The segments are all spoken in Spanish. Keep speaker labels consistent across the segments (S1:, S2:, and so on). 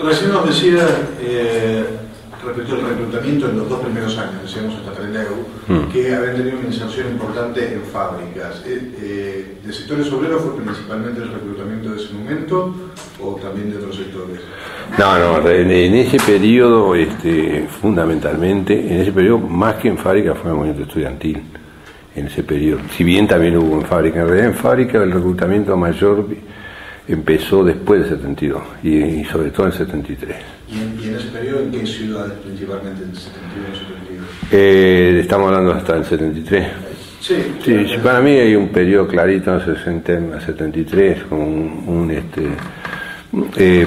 S1: Recién nos decía respecto al reclutamiento en los 2 primeros años, decíamos hasta Trelew, que habían tenido una inserción importante en fábricas. ¿De sectores obreros fue principalmente el reclutamiento de ese momento o también de otros sectores?
S2: No, en ese periodo, fundamentalmente, en ese periodo, más que en fábrica, fue el movimiento estudiantil. En ese periodo, si bien también hubo en fábrica, en realidad en fábrica el reclutamiento mayor empezó después del 72 y sobre todo en el 73.
S1: ¿Y en ese periodo en qué ciudades principalmente, en el 71 y 72?
S2: Estamos hablando hasta el 73. Sí, para mí hay un periodo clarito en el 60 al 73, con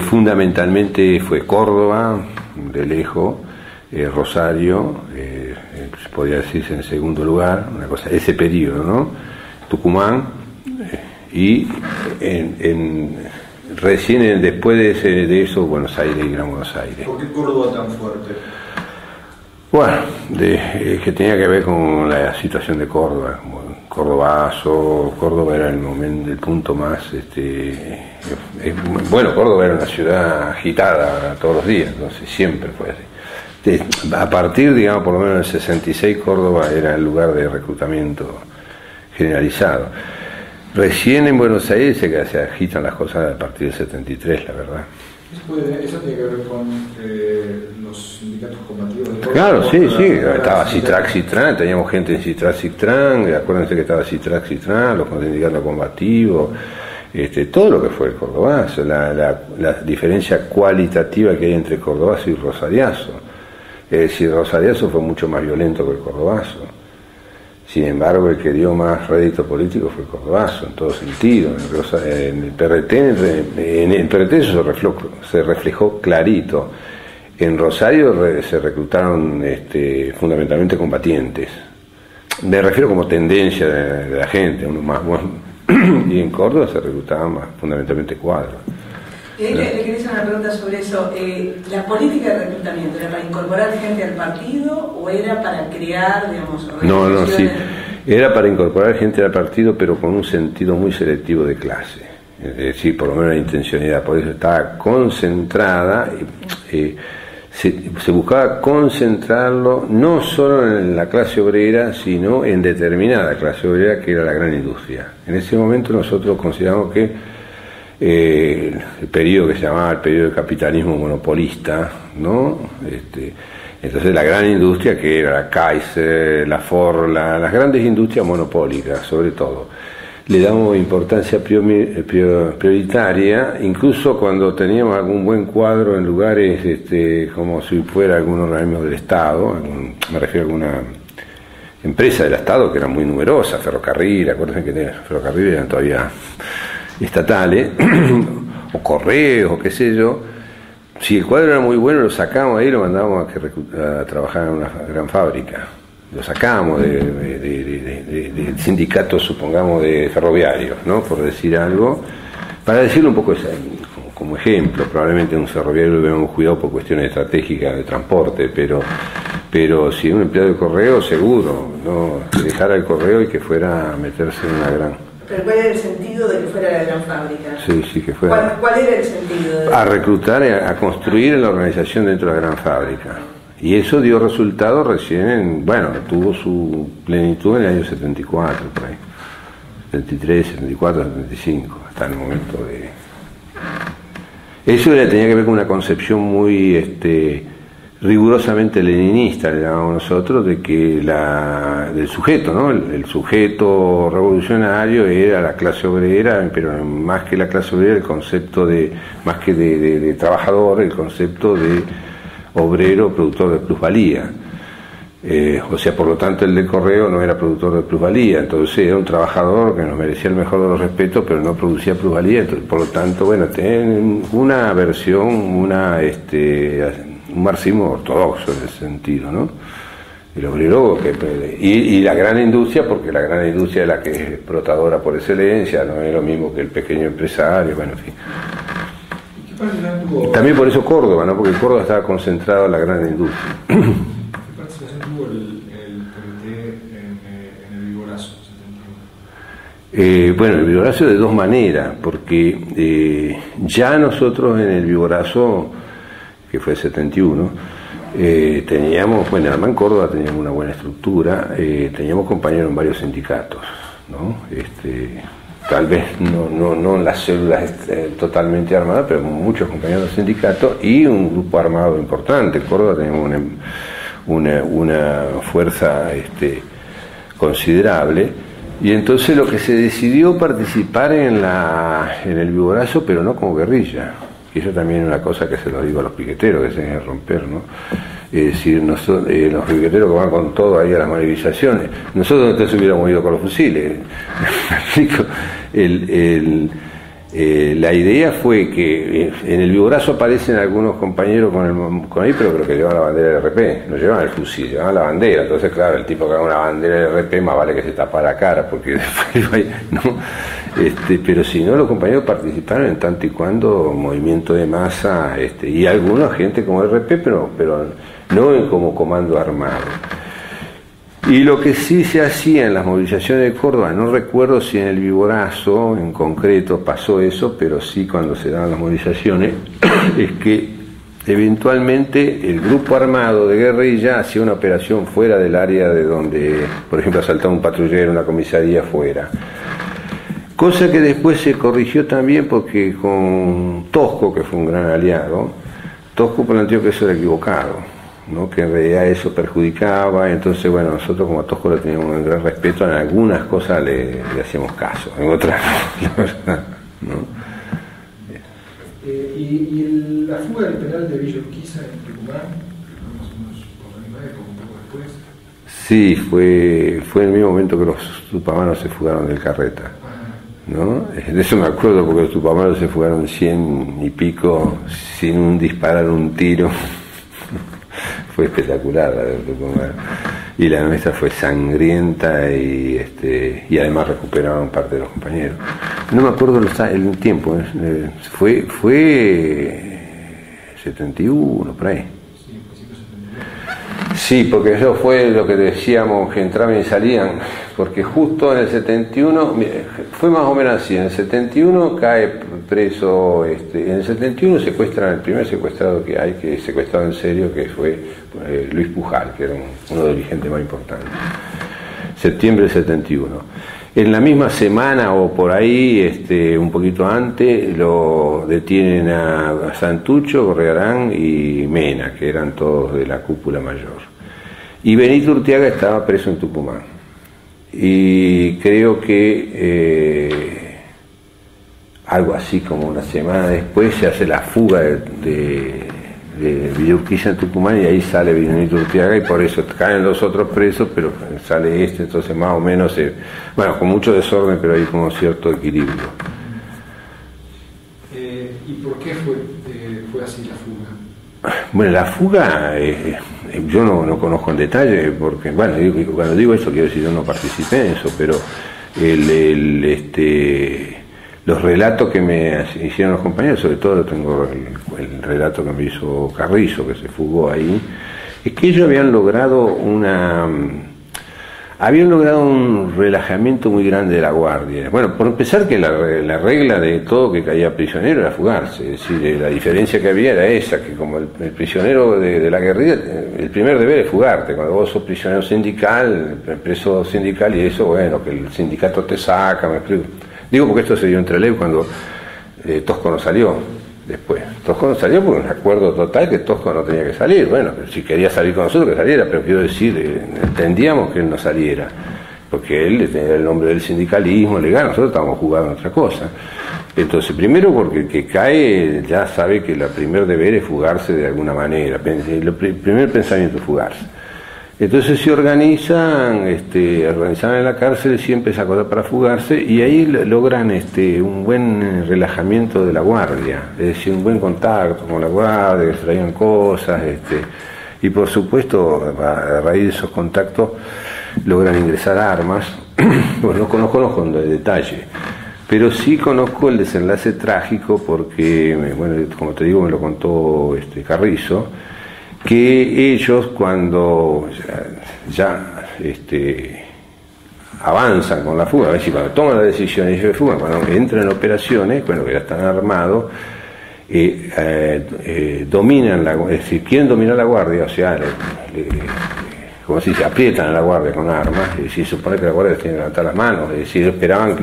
S2: fundamentalmente fue Córdoba, de lejos, Rosario, podría decirse en segundo lugar, una cosa, ese periodo, ¿no? Tucumán, y recién después de eso Buenos Aires y Gran Buenos Aires.
S1: ¿Por qué Córdoba tan fuerte?
S2: Bueno, que tenía que ver con la situación de Córdoba, Córdoba era el punto más, bueno, Córdoba era una ciudad agitada todos los días, entonces siempre fue así. A partir, digamos, por lo menos del 66, Córdoba era el lugar de reclutamiento generalizado. Recién en Buenos Aires se agitan las cosas a partir del 73, la verdad.
S3: ¿Eso tiene que ver con los sindicatos combativos de Córdoba?
S2: Claro, sí, estaba Citrac, teníamos gente en Citrac, acuérdense que estaba Citrac, los sindicatos combativos, todo lo que fue el Cordobazo, la diferencia cualitativa que hay entre Cordobazo y Rosariazo. Es decir, Rosariazo fue mucho más violento que el Cordobazo. Sin embargo, el que dio más rédito político fue el Cordobazo, en todo sentido. En el PRT eso se reflejó clarito. En Rosario se reclutaron fundamentalmente combatientes. Me refiero como tendencia de la gente, uno más bueno. Y en Córdoba se reclutaban más fundamentalmente cuadros.
S4: Le quería hacer una pregunta sobre eso. ¿La política de reclutamiento era para incorporar gente al partido o era para crear, digamos,
S2: No, sí. Era para incorporar gente al partido, pero con un sentido muy selectivo de clase. Es decir, por lo menos la intencionalidad. Por eso estaba concentrada, se buscaba concentrarlo no solo en la clase obrera, sino en determinada clase obrera, que era la gran industria. En ese momento nosotros consideramos que el periodo que se llamaba el periodo del capitalismo monopolista, ¿no? Entonces la gran industria, que era la Kaiser, la Ford, las grandes industrias monopólicas sobre todo, le damos importancia prioritaria, incluso cuando teníamos algún buen cuadro en lugares como si fuera algún organismo del Estado, me refiero a alguna empresa del Estado que era muy numerosa, Ferrocarril, acuérdense que Ferrocarril eran todavía estatales, o correos, o qué sé yo. Si el cuadro era muy bueno, lo sacábamos ahí y lo mandábamos a trabajar en una gran fábrica. Lo sacábamos de sindicatos, supongamos, de ferroviarios, ¿no? Por decir algo, para decirlo un poco como ejemplo. Probablemente un ferroviario lo hubiéramos cuidado por cuestiones estratégicas de transporte, pero si un empleado de correo, seguro, ¿no? Que dejara el correo y que fuera a meterse en una gran...
S4: ¿Pero cuál era el sentido de que fuera la gran fábrica?
S2: Sí, que fuera...
S4: ¿Cuál era el sentido?
S2: A reclutar, a construir la organización dentro de la gran fábrica. Y eso dio resultado recién, tuvo su plenitud en el año 74, por ahí. 73, 74, 75, hasta el momento de... Eso tenía que ver con una concepción muy rigurosamente leninista, le llamamos nosotros, de que del sujeto, ¿no? El sujeto revolucionario era la clase obrera, pero más que la clase obrera, el concepto más que de trabajador, el concepto de obrero productor de plusvalía. O sea, por lo tanto, el del correo no era productor de plusvalía, entonces era un trabajador que nos merecía el mejor de los respetos, pero no producía plusvalía, entonces, por lo tanto, tienen una versión, un marxismo ortodoxo en ese sentido, ¿no? El obrero y la gran industria, porque la gran industria es la que es explotadora por excelencia, no es lo mismo que el pequeño empresario, en fin. También por eso Córdoba, ¿no? Porque Córdoba estaba concentrado en la gran industria.
S3: ¿Qué participación tuvo el PRT en el Vigorazo?
S2: Bueno, el Viborazo de dos maneras, porque ya nosotros en el Viborazo, que fue el 71, teníamos, bueno, además en Córdoba teníamos una buena estructura, teníamos compañeros en varios sindicatos, ¿no? Tal vez no en las células totalmente armadas, pero muchos compañeros de sindicatos y un grupo armado importante. En Córdoba teníamos una fuerza considerable, y entonces lo que se decidió participar en el Viborazo, pero no como guerrilla. Y eso también es una cosa que se lo digo a los piqueteros, que se deben romper, ¿no? Es decir, los piqueteros que van con todo ahí a las movilizaciones, nosotros entonces hubiéramos ido con los fusiles. ¿Me explico? La idea fue que en el Viborazo aparecen algunos compañeros con ahí, pero creo que llevan la bandera del RP, no llevan el fusil, llevan la bandera. Entonces, claro, el tipo que haga una bandera del RP más vale que se tapa la cara, porque después no. Pero si no, los compañeros participaron en tanto y cuando movimiento de masa, y algunos gente como RP, pero no como comando armado. Y lo que sí se hacía en las movilizaciones de Córdoba, no recuerdo si en el Viborazo en concreto pasó eso, pero sí cuando se daban las movilizaciones, es que eventualmente el grupo armado de guerrilla hacía una operación fuera del área de donde, por ejemplo, asaltaba un patrullero, una comisaría fuera. Cosa que después se corrigió también porque con Tosco, que fue un gran aliado, Tosco planteó que eso era equivocado, ¿no? Que en realidad eso perjudicaba. Entonces, bueno, nosotros como a Tosco le teníamos un gran respeto, en algunas cosas le hacíamos caso, en otras no.
S3: ¿Y la fuga del penal de Villa Urquiza en Tucumán, más o menos por la misma época, un poco después?
S2: Sí, fue en el mismo momento que los tupamaros se fugaron del Carreta, ¿no? De eso me acuerdo, porque los tupamaros se fugaron 100 y pico sin disparar un tiro. Fue espectacular la de Tucumán, y la nuestra fue sangrienta, y además recuperaron parte de los compañeros. No me acuerdo el tiempo, fue 71, por ahí. Sí, porque eso fue lo que decíamos, que entraban y salían, porque justo en el 71, fue más o menos así, en el 71 cae preso, en el 71 secuestran el primer secuestrado que hay, que es secuestrado en serio, que fue Luis Pujal, que era uno de los dirigentes más importantes. Septiembre del 71. En la misma semana o por ahí, un poquito antes, lo detienen a Santucho, Gorriarán y Mena, que eran todos de la cúpula mayor. Y Benito Urteaga estaba preso en Tucumán. Y creo que algo así como una semana después se hace la fuga de Villa Urquiza en Tucumán, y ahí sale Benito Urteaga, y por eso caen los otros presos, pero sale entonces más o menos, bueno, con mucho desorden, pero hay como cierto equilibrio.
S3: ¿Y por qué fue así la fuga?
S2: Bueno, la fuga, yo no conozco en detalle, porque, bueno, cuando digo eso quiero decir, yo no participé en eso, pero los relatos que me hicieron los compañeros, sobre todo tengo el relato que me hizo Carrizo, que se fugó ahí, es que ellos habían logrado un relajamiento muy grande de la guardia. Bueno, por empezar, que la regla de todo que caía prisionero era fugarse, es decir, la diferencia que había era esa, que como el prisionero de la guerrilla, el primer deber es fugarte. Cuando vos sos prisionero sindical, preso sindical, y eso, bueno, que el sindicato te saca, me explico. Digo porque esto se dio entre ley cuando Tosco no salió después. Tosco no salió por un acuerdo total que Tosco no tenía que salir. Bueno, pero si quería salir con nosotros, que saliera, pero quiero decir, entendíamos que él no saliera, porque él tenía el nombre del sindicalismo legal, nosotros estábamos jugando en otra cosa. Entonces, primero porque el que cae ya sabe que el primer deber es fugarse de alguna manera, el primer pensamiento es fugarse. Entonces se organizaban en la cárcel siempre esa cosa para fugarse, y ahí logran un buen relajamiento de la guardia, es decir, un buen contacto con la guardia, que se traían cosas, y por supuesto a raíz de esos contactos logran ingresar armas. Pues no conozco en detalle, pero sí conozco el desenlace trágico, porque, bueno, como te digo, me lo contó Carrizo, que ellos cuando ya avanzan con la fuga, a ver si cuando toman la decisión ellos de fuga, cuando entran en operaciones, bueno, que ya están armados, dominan es decir, quieren dominar la guardia, o sea, como se dice, aprietan a la guardia con armas, es decir, supone que la guardia tiene que levantar las manos, es decir, esperaban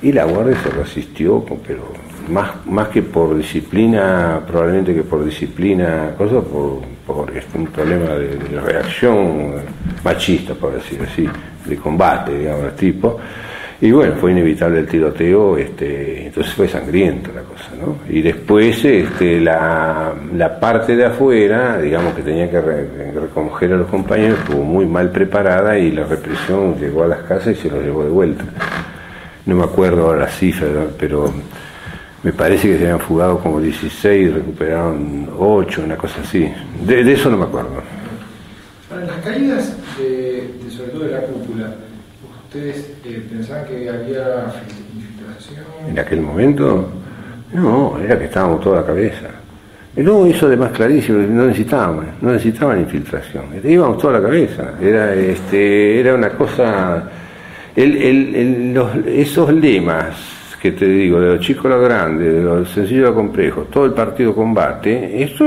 S2: y la guardia se resistió, pero más que por disciplina, probablemente que por disciplina, por un problema de reacción machista, por decirlo así, de combate, digamos, del tipo. Y bueno, fue inevitable el tiroteo, entonces fue sangrienta la cosa, ¿no? Y después la parte de afuera, digamos que tenía que recoger a los compañeros, estuvo muy mal preparada y la represión llegó a las casas y se los llevó de vuelta. No me acuerdo ahora la cifra, pero me parece que se habían fugado como 16, recuperaron 8, una cosa así. De eso no me acuerdo.
S3: Para las caídas, sobre todo de la cúpula, ¿ustedes pensaban que había infiltración?
S2: ¿En aquel momento? No, era que estábamos toda la cabeza. No, eso de más clarísimo, no necesitaban infiltración, íbamos toda la cabeza. Era una cosa... esos lemas que te digo, de los chicos a los grandes, de los sencillos a los complejos, todo el partido combate, esto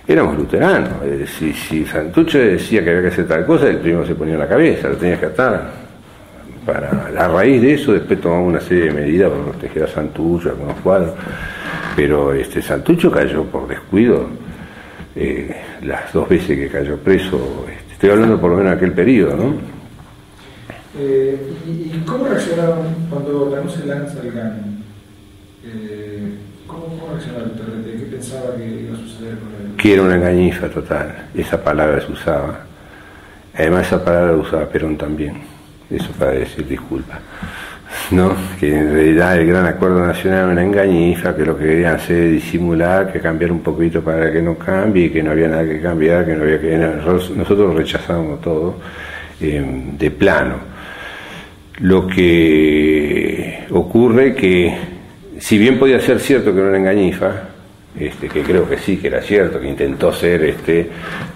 S2: éramos luteranos. Si Santucho decía que había que hacer tal cosa, el primero se ponía en la cabeza, lo tenías que atar. A raíz de eso después tomamos una serie de medidas para proteger a Santucho, algunos cuadros, pero Santucho cayó por descuido las 2 veces que cayó preso, estoy hablando por lo menos de aquel periodo, ¿no?
S3: ¿Y cómo reaccionaron cuando Lanús se lanza el GAN? ¿Cómo reaccionaron el PRT? ¿Qué pensaba que iba a suceder con él?
S2: Que era una engañifa total, esa palabra se usaba. Además esa palabra la usaba Perón también, eso para decir disculpa, ¿no? Que en realidad el Gran Acuerdo Nacional era una engañifa, que lo que querían hacer es disimular, que cambiar un poquito para que no cambie, y que no había nada que cambiar, que no había que... Nosotros rechazábamos todo de plano. Lo que ocurre que, si bien podía ser cierto que era una engañifa, que creo que sí, que era cierto, que intentó ser,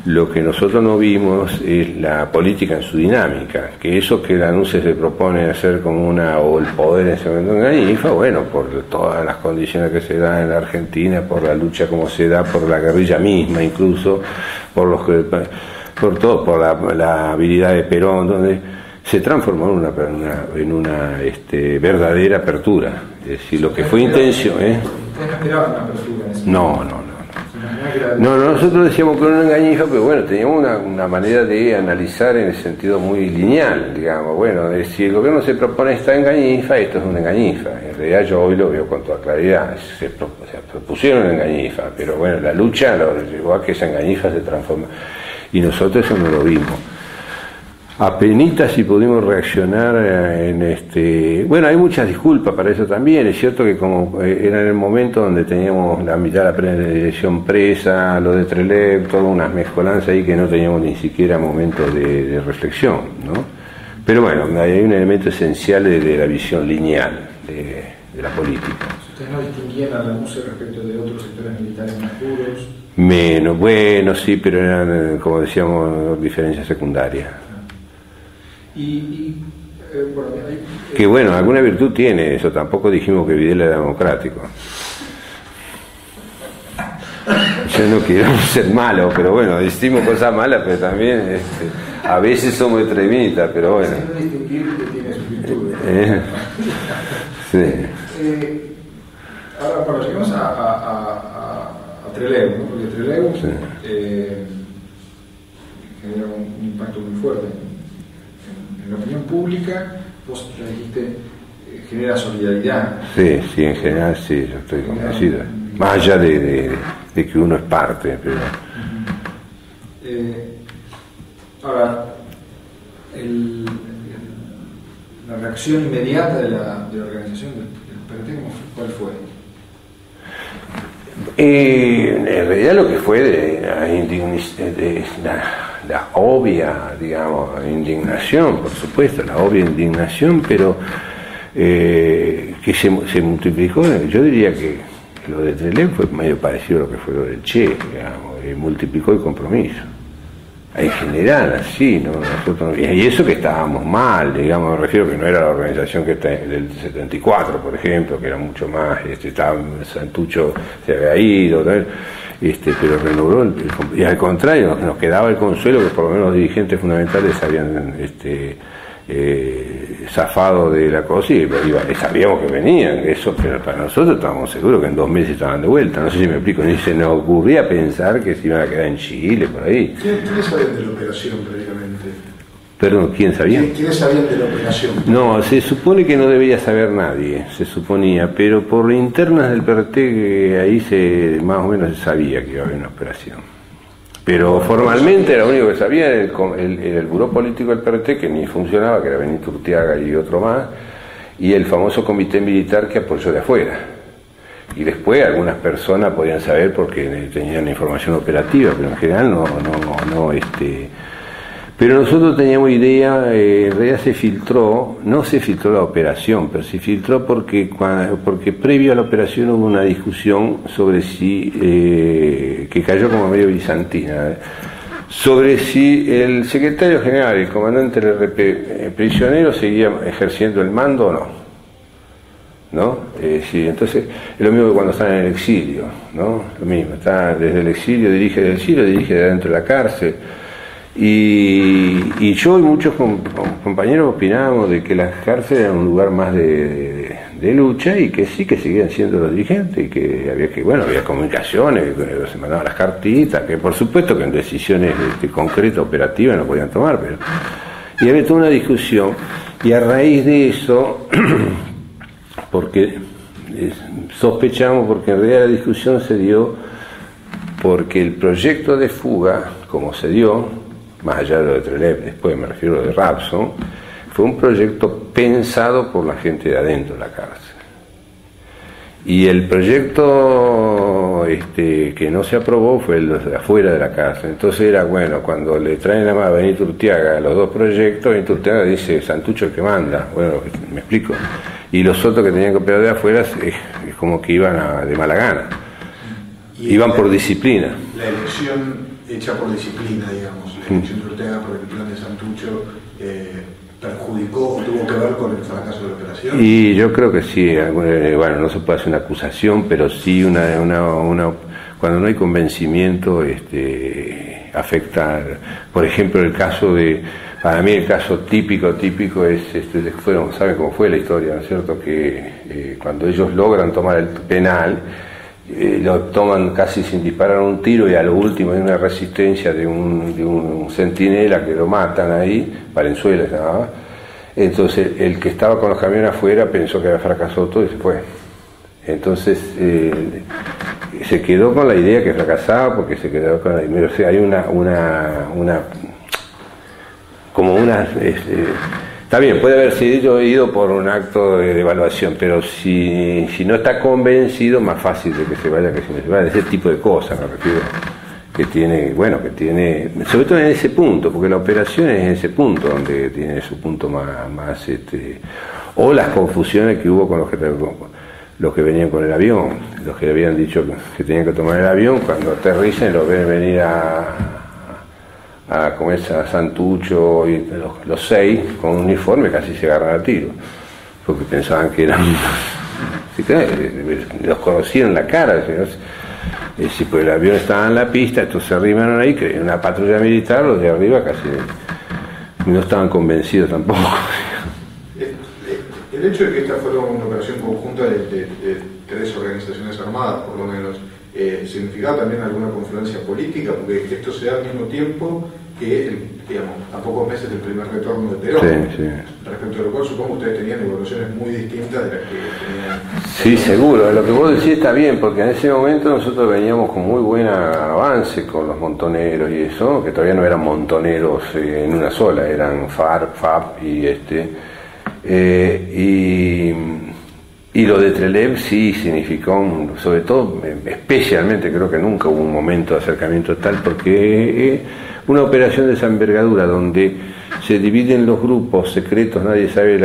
S2: lo que nosotros no vimos es la política en su dinámica, que eso que Lanús se propone hacer como o el poder en ese momento engañifa, bueno, por todas las condiciones que se dan en la Argentina, por la lucha como se da, por la guerrilla misma incluso, por todo, por la habilidad de Perón, donde se transformó en una verdadera apertura. Es decir, lo que fue intención...
S3: ¿Ustedes no esperaban una apertura en ese momento?
S2: No, nosotros decíamos que era una engañifa, pero bueno, teníamos una manera de analizar en el sentido muy lineal, digamos. Bueno, si el gobierno se propone esta engañifa, esto es una engañifa. En realidad yo hoy lo veo con toda claridad. Se propusieron una engañifa, pero bueno, la lucha lo llevó a que esa engañifa se transforme. Y nosotros eso no lo vimos. Apenitas si pudimos reaccionar bueno, hay muchas disculpas para eso también. Es cierto que como era en el momento donde teníamos la mitad de la dirección presa, lo de Trelew, todas unas mezcolanzas ahí que no teníamos ni siquiera momentos de reflexión, ¿no? Pero bueno, hay un elemento esencial de la visión lineal de la política.
S3: ¿Ustedes no distinguían a Lanús respecto de otros sectores militares más duros?
S2: Menos, bueno, sí, pero eran, como decíamos, diferencias secundarias.
S3: Bueno,
S2: que bueno, alguna virtud tiene eso, tampoco dijimos que Videla era democrático. Yo no quiero ser malo, pero bueno, decimos cosas malas, pero también a veces somos extremistas, pero bueno.
S3: No distinguir que tiene sus virtudes.
S2: Sí.
S3: Ahora, cuando llegamos a Trelew, ¿no? Porque Trelew genera un impacto muy fuerte en la opinión pública. Vos ya dijiste, genera solidaridad.
S2: Sí, en general sí, yo estoy convencido. Más allá de que uno es parte. Pero...
S3: ahora, la reacción inmediata de la organización del PRT, ¿cuál fue?
S2: En realidad lo que fue la obvia, digamos, indignación, por supuesto, la obvia indignación, pero que se multiplicó. Yo diría que lo de Trelew fue medio parecido a lo que fue lo del Che, digamos, multiplicó el compromiso. En general, así, ¿no? Nosotros, y eso que estábamos mal, digamos, me refiero que no era la organización que del 74, por ejemplo, que era mucho más, estaba Santucho, se había ido, ¿no? Pero renovó, y al contrario, nos quedaba el consuelo que por lo menos los dirigentes fundamentales habían zafado de la cosa y sabíamos que venían, eso, pero para nosotros estábamos seguros que en 2 meses estaban de vuelta, no sé si me explico, ni se nos ocurría pensar que se iban a quedar en Chile, por ahí.
S1: ¿Quiénes sabían de la operación previamente?
S2: Perdón, ¿quién sabía?
S1: ¿Quiénes sabían de la operación?
S2: No, se supone que no debía saber nadie, se suponía, pero por internas del PRT que ahí más o menos se sabía que iba a haber una operación. Pero formalmente era lo único que sabía el buró político del PRT, que ni funcionaba, que era Benito Urteaga y otro más, y el famoso comité militar que apoyó de afuera. Y después algunas personas podían saber porque tenían información operativa, pero en general no. Pero nosotros teníamos idea, en realidad no se filtró la operación, pero se filtró porque previo a la operación hubo una discusión sobre si, que cayó como medio bizantina, sobre si el secretario general, el comandante del RP prisionero, seguía ejerciendo el mando o no. Sí, entonces es lo mismo que cuando están en el exilio, ¿no? Lo mismo, está desde el exilio, dirige de adentro de la cárcel. Y yo y muchos compañeros opinábamos de que las cárceles eran un lugar más de lucha y que sí que seguían siendo los dirigentes y que había comunicaciones, que se mandaban las cartitas, que por supuesto que en decisiones concretas, operativas no podían tomar, pero y había toda una discusión y a raíz de eso porque sospechamos, porque en realidad la discusión se dio porque el proyecto de fuga, como se dio, más allá de lo de Trelew, después me refiero a lo de Rapson, fue un proyecto pensado por la gente de adentro de la cárcel. Y el proyecto que no se aprobó fue el de afuera de la cárcel. Entonces era bueno, cuando le traen a Benito Urteaga los dos proyectos, Benito Urteaga dice, Santucho el que manda. Bueno, me explico. Y los otros que tenían que operar de afuera es como que iban de mala gana. Iban por disciplina.
S1: La elección hecha por disciplina, digamos, la elección de Urteaga por el plan de Santucho, ¿perjudicó o tuvo que ver con el fracaso de la operación?
S2: Y yo creo que sí, bueno, no se puede hacer una acusación, pero sí cuando no hay convencimiento afecta, por ejemplo, el caso para mí el caso típico es, ¿saben cómo fue la historia, no es cierto? Que cuando ellos logran tomar el penal, lo toman casi sin disparar un tiro y a lo último hay una resistencia de un centinela que lo matan ahí, Valenzuela se llamaba. Entonces el que estaba con los camiones afuera pensó que había fracasado todo y se fue. Entonces se quedó con la idea que fracasaba porque se quedó con la idea, o sea, hay está bien, puede haber sido ido por un acto de evaluación, pero si no está convencido, más fácil de que se vaya que si no se vaya, ese tipo de cosas me refiero, que tiene, sobre todo en ese punto, porque la operación es en ese punto donde tiene su punto más o las confusiones que hubo con los que venían con el avión, los que le habían dicho que tenían que tomar el avión, cuando aterrizan los ven venir a Santucho y los 6 con un uniforme casi se agarran a tiro porque pensaban que eran los conocían la cara, si por el avión estaba en la pista, estos se arrimaron ahí, que una patrulla militar, los de arriba casi no estaban convencidos tampoco.
S1: El hecho de que esta fuera una operación conjunta de 3 organizaciones armadas por lo menos, ¿significaba también alguna confluencia política? Porque esto se da al mismo tiempo que, digamos, a pocos meses del primer retorno de Perón.
S2: Sí.
S1: Respecto a lo cual supongo que ustedes tenían evoluciones muy distintas de las que tenían.
S2: Sí, seguro. Lo que vos decís está bien, porque en ese momento nosotros veníamos con muy buen avance con los montoneros y eso, que todavía no eran montoneros en una sola, eran FARC y lo de Trelew sí significó, sobre todo, especialmente creo que nunca hubo un momento de acercamiento tal, porque una operación de esa envergadura donde se dividen los grupos secretos, nadie sabe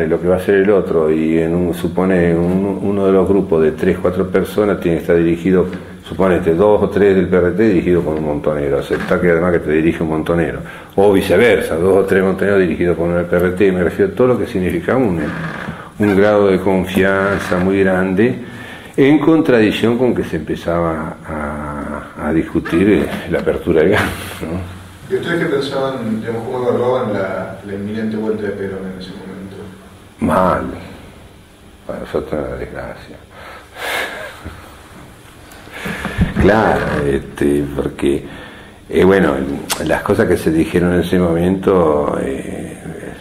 S2: lo que va a hacer el otro, y supone uno de los grupos de 3-4 personas tiene que estar dirigido suponete 2 o 3 del PRT dirigidos por un montonero, aceptar que además que te dirige un montonero, o viceversa, 2 o 3 montoneros dirigidos por el PRT, me refiero a todo lo que significaba un grado de confianza muy grande, en contradicción con que se empezaba a discutir la apertura del GAN, ¿no?
S1: ¿Y ustedes qué pensaban, digamos, cómo evaluaban la inminente vuelta de Perón en ese momento?
S2: Mal, para nosotros era una desgracia. Claro, porque, bueno, las cosas que se dijeron en ese momento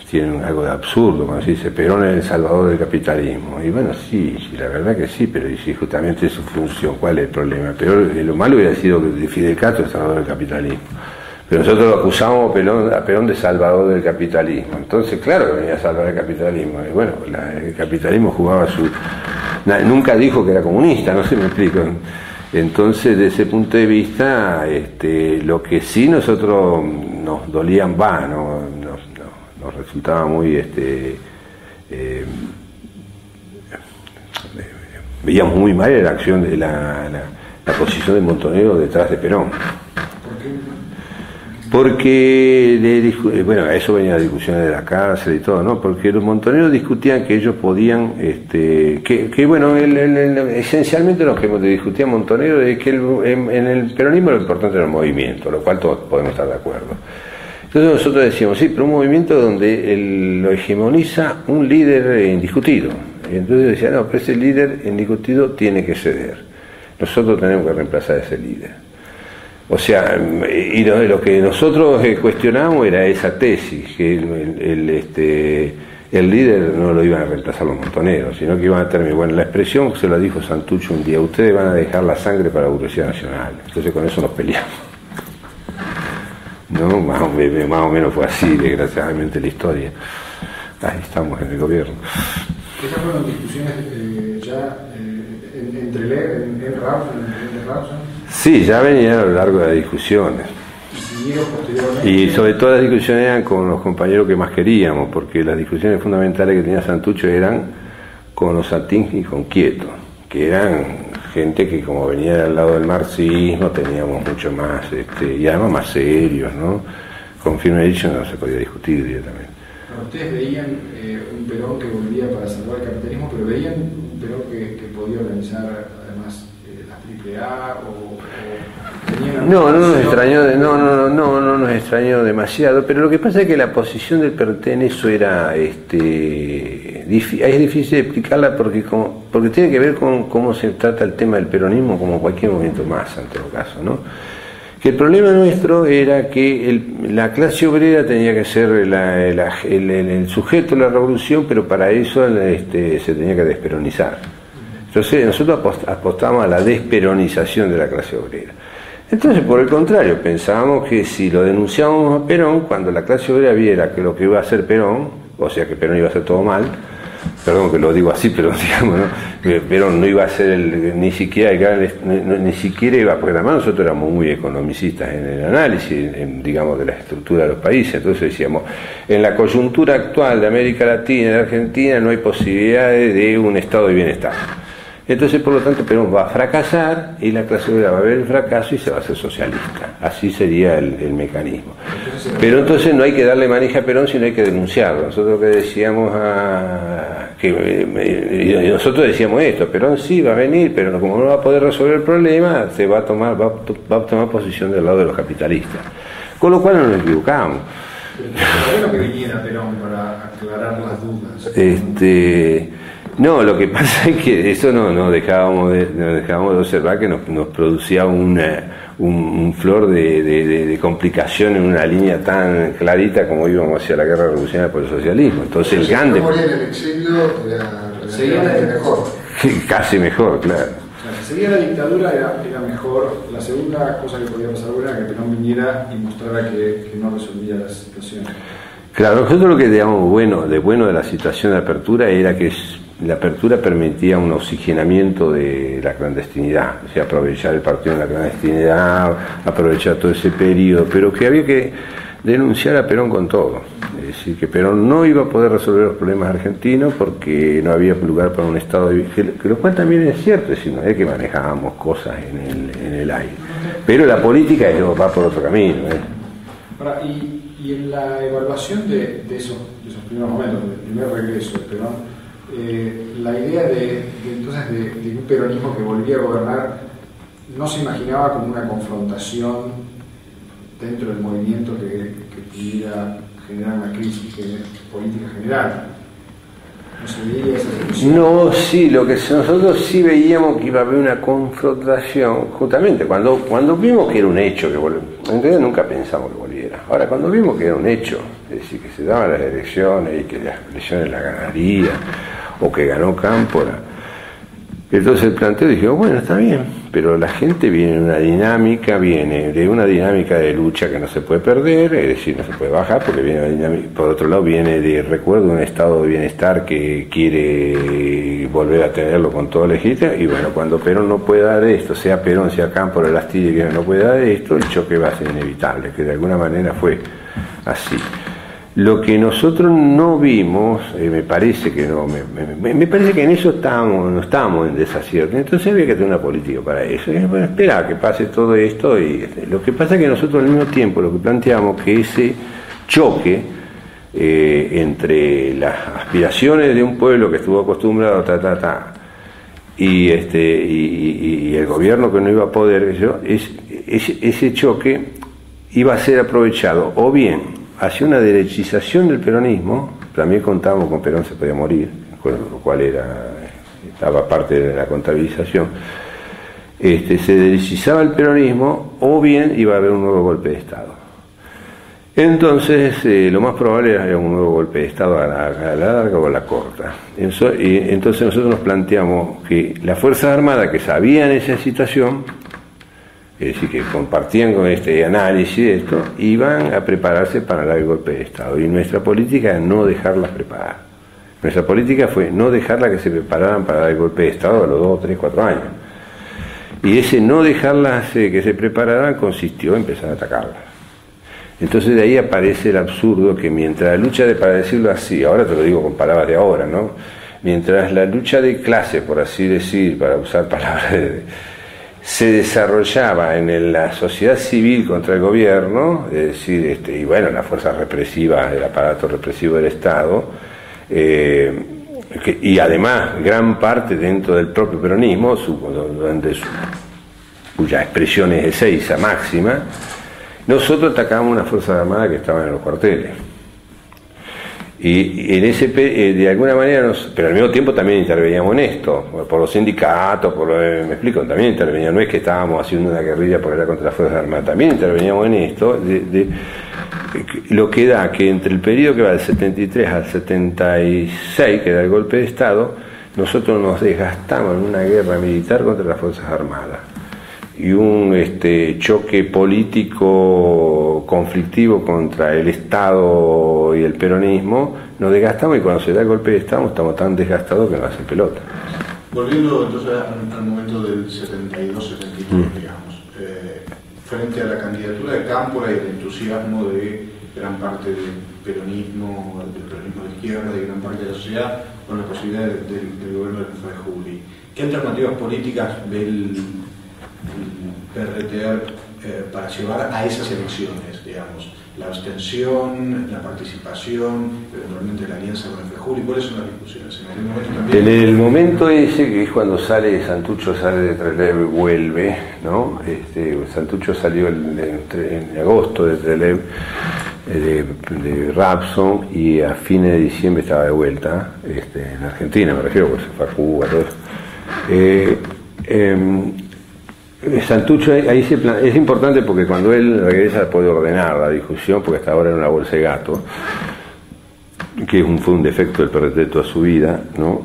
S2: tienen algo de absurdo, cuando se dice Perón es el salvador del capitalismo. Y bueno, sí, la verdad que sí, pero y si justamente es su función, ¿cuál es el problema? Pero lo malo hubiera sido que Fidel Castro es el salvador del capitalismo. Pero nosotros lo acusamos a Perón de salvador del capitalismo. Entonces, claro que venía a salvar el capitalismo. Y bueno, el capitalismo jugaba nunca dijo que era comunista, no sé si me explico. Entonces, desde ese punto de vista, lo que sí nosotros nos dolían, nos resultaba muy, veíamos muy mal la acción de la posición de Montonero detrás de Perón. Porque, bueno, eso venía la discusión de la cárcel y todo, ¿no? Porque los montoneros discutían que ellos podían, bueno, esencialmente lo que discutían Montonero es que en el peronismo lo importante era el movimiento, lo cual todos podemos estar de acuerdo. Entonces nosotros decíamos, sí, pero un movimiento donde lo hegemoniza un líder indiscutido. Y entonces decían, no, pero ese líder indiscutido tiene que ceder. Nosotros tenemos que reemplazar a ese líder. O sea, y lo que nosotros cuestionábamos era esa tesis, que el líder no lo iban a reemplazar los montoneros, sino que iban a terminar. Bueno, la expresión se la dijo Santucho un día, ustedes van a dejar la sangre para la burguesía nacional. Entonces con eso nos peleamos. No, más o menos fue así, desgraciadamente, la historia. Ahí estamos en el gobierno.
S3: ¿Esas fueron discusiones ya entre Rawson?
S2: Sí, ya venían a lo largo de las discusiones. Y sobre todo las discusiones eran con los compañeros que más queríamos, porque las discusiones fundamentales que tenía Santucho eran con Osatín y con Quieto, que eran gente que como venía al lado del marxismo teníamos mucho más, y además más serios, ¿no? Con Firme Dicho no se podía discutir directamente.
S3: Ustedes veían un Perón que volvía para salvar el capitalismo, pero veían un Perón que podía organizar además la AAA o
S2: no nos extrañó demasiado, pero lo que pasa es que la posición del PRT en eso era es difícil de explicarla porque tiene que ver con cómo se trata el tema del peronismo como cualquier movimiento más en todo caso, ¿no? Que el problema nuestro era que la clase obrera tenía que ser el sujeto de la revolución, pero para eso se tenía que desperonizar. Entonces nosotros apostamos a la desperonización de la clase obrera. Entonces, por el contrario, pensábamos que si lo denunciábamos a Perón, cuando la clase obrera viera que lo que iba a hacer Perón, o sea que Perón iba a hacer todo mal, perdón que lo digo así, pero digamos, ¿no? Que Perón no iba a ser ni siquiera iba, porque además nosotros éramos muy economicistas en el análisis, digamos, de la estructura de los países. Entonces decíamos, en la coyuntura actual de América Latina y de Argentina no hay posibilidades de un estado de bienestar. Entonces, por lo tanto, Perón va a fracasar y la clase obrera va a ver el fracaso y se va a hacer socialista. Así sería el mecanismo. Pero entonces no hay que darle manija a Perón, sino hay que denunciarlo. Nosotros que decíamos nosotros decíamos esto, Perón sí va a venir, pero como no va a poder resolver el problema, va a tomar posición del lado de los capitalistas. Con lo cual no nos equivocamos.
S3: Pero que viniera Perón para aclarar las dudas.
S2: No, lo que pasa es que eso no dejábamos de observar que nos producía un flor de complicación en una línea tan clarita como íbamos hacia la guerra revolucionaria por el socialismo. Entonces el GAN...
S1: Si no moría en el exilio, era mejor.
S2: Casi mejor, claro.
S3: Si seguía la dictadura era mejor. La segunda cosa que podía pasar era que Perón viniera y mostrara que no resolvía la situación.
S2: Claro, nosotros lo que digamos de bueno de la situación de apertura era que la apertura permitía un oxigenamiento de la clandestinidad, o sea, aprovechar el partido en la clandestinidad, aprovechar todo ese periodo, pero que había que denunciar a Perón con todo. Es decir, que Perón no iba a poder resolver los problemas argentinos porque no había lugar para un Estado, que lo cual también es cierto, es decir, no es que manejábamos cosas en el aire. Pero la política va por otro camino.
S3: Ahora, y en la evaluación de esos primeros momentos, del primer regreso de Perón, la idea de un peronismo que volvía a gobernar no se imaginaba como una confrontación dentro del movimiento que pudiera generar una crisis política general. ¿No se veía esa situación?
S2: No, sí, lo que nosotros sí veíamos que iba a haber una confrontación, justamente cuando vimos que era un hecho que volviera. En realidad nunca pensamos que volviera. Ahora, cuando vimos que era un hecho, es decir, que se daban las elecciones y que las elecciones las ganaría, o que ganó Cámpora, entonces el planteo dijimos, bueno, está bien, pero la gente viene de una dinámica de lucha que no se puede perder, es decir, no se puede bajar, porque viene una dinámica, por otro lado viene de recuerdo un estado de bienestar que quiere volver a tenerlo con todo legítimo, y bueno, cuando Perón no puede dar esto, sea Perón, sea Cámpora, el Astilla, que no puede dar esto, el choque va a ser inevitable, que de alguna manera fue así. Lo que nosotros no vimos, me parece que no, me parece que en eso no estábamos en desacierto, entonces había que tener una política para eso, y bueno, esperar que pase todo esto, y lo que pasa es que nosotros al mismo tiempo lo que planteamos que ese choque entre las aspiraciones de un pueblo que estuvo acostumbrado y el gobierno que no iba a poder, ese choque iba a ser aprovechado o bien hacia una derechización del peronismo. También contábamos con Perón se podía morir, lo cual estaba parte de la contabilización. Se derechizaba el peronismo, o bien iba a haber un nuevo golpe de Estado. Entonces, lo más probable era un nuevo golpe de Estado a la larga o a la corta. Entonces nosotros nos planteamos que las Fuerzas Armadas, que sabían esa situación, es decir, que compartían con este análisis de esto, iban a prepararse para dar el golpe de Estado. Y nuestra política era no dejarlas preparar. Nuestra política fue no dejarlas que se prepararan para dar el golpe de Estado a los 2, 3, 4 años. Y ese no dejarlas que se prepararan consistió en empezar a atacarlas. Entonces de ahí aparece el absurdo que mientras la lucha para decirlo así, ahora te lo digo con palabras de ahora, ¿no? Mientras la lucha de clase, por así decir, para usar palabras se desarrollaba en la sociedad civil contra el gobierno, es decir, y bueno, las fuerzas represivas, el aparato represivo del Estado, y además gran parte dentro del propio peronismo, cuya expresión es Ezeiza máxima, nosotros atacábamos una fuerza armada que estaban en los cuarteles. Y en de alguna manera, pero al mismo tiempo también interveníamos en esto, por los sindicatos, me explico, también interveníamos, no es que estábamos haciendo una guerrilla por allá contra las Fuerzas Armadas, también interveníamos en esto, lo que da que entre el periodo que va del 73 al 76, que era el golpe de Estado, nosotros nos desgastamos en una guerra militar contra las Fuerzas Armadas. Y un choque político conflictivo contra el Estado y el peronismo, nos desgastamos, y cuando se da el golpe de Estado estamos tan desgastados que nos hacen pelota.
S1: Volviendo entonces al momento del 72-73, digamos, frente a la candidatura de Cámpora y el entusiasmo de gran parte del peronismo de izquierda, de gran parte de la sociedad, con la posibilidad del gobierno de Frejuli, ¿qué alternativas políticas ve el PRT para llevar a esas elecciones, digamos, la abstención, la participación, eventualmente la alianza con el Frejuli? ¿Cuáles son las discusiones?
S2: En el momento ese, que es cuando Santucho sale de Trelew y vuelve, ¿no? Santucho salió en agosto de Trelew, de Rapson, y a fines de diciembre estaba de vuelta en Argentina, me refiero, porque se fue a Cuba, todo eso. Santucho ahí es importante porque cuando él regresa puede ordenar la discusión, porque hasta ahora era una bolsa de gato, que fue un defecto del PRT toda su vida, ¿no?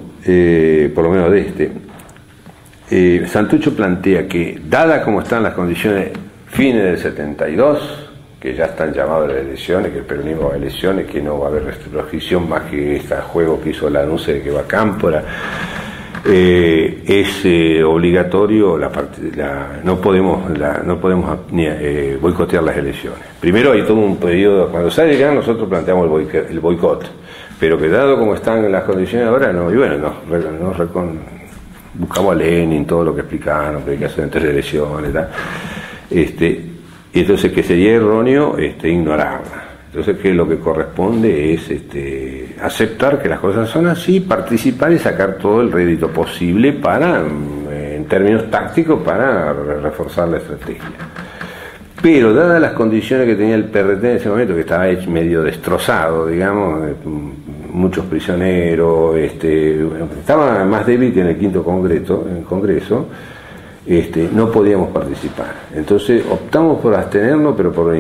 S2: Por lo menos de Santucho plantea que, dadas como están las condiciones fines del 72, que ya están llamadas a las elecciones, que el peronismo va a elecciones, que no va a haber restricción más que este juego que hizo la anuncio de que va a Cámpora, es obligatorio no podemos boicotear las elecciones. Primero hay todo un periodo, cuando sale ya nosotros planteamos el boicot, pero que dado como están las condiciones ahora, no, y bueno, buscamos a Lenin, todo lo que explicaron, que hay que hacer entre elecciones, y entonces que sería erróneo ignorarla. Entonces que lo que corresponde es aceptar que las cosas son así, participar y sacar todo el rédito posible en términos tácticos, para reforzar la estrategia. Pero dadas las condiciones que tenía el PRT en ese momento, que estaba medio destrozado, digamos, muchos prisioneros, estaba más débil que en el quinto congreso, no podíamos participar. Entonces optamos por abstenernos, pero por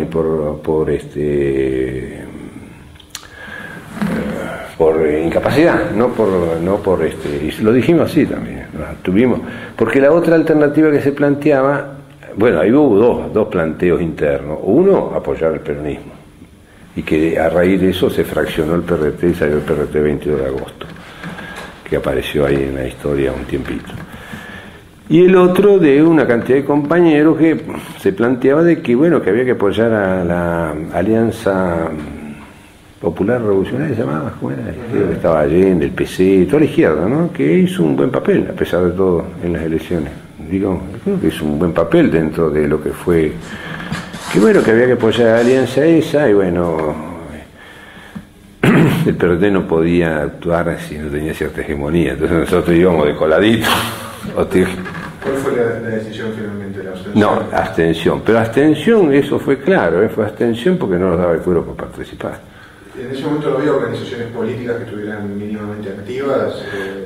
S2: incapacidad, no por y lo dijimos así también, nos abstuvimos, porque la otra alternativa que se planteaba, bueno, ahí hubo dos planteos internos. Uno, apoyar el peronismo, y que a raíz de eso se fraccionó el PRT y salió el PRT 22 de agosto, que apareció ahí en la historia un tiempito. Y el otro de una cantidad de compañeros que se planteaba de que, bueno, que había que apoyar a la Alianza Popular Revolucionaria, se llamaba, ¿cómo era? Creo que estaba Allende, el PC, toda la izquierda, ¿no? Que hizo un buen papel, a pesar de todo, en las elecciones. Digo, creo que hizo un buen papel dentro de lo que fue, que bueno, que había que apoyar a la alianza esa, y bueno, el PRT no podía actuar si no tenía cierta hegemonía, entonces nosotros íbamos de coladito.
S1: ¿Cuál fue la decisión finalmente? ¿La abstención?
S2: No, abstención, pero abstención, eso fue claro, fue abstención porque no nos daba el cuero para participar.
S1: ¿En ese momento no había organizaciones políticas que estuvieran mínimamente activas?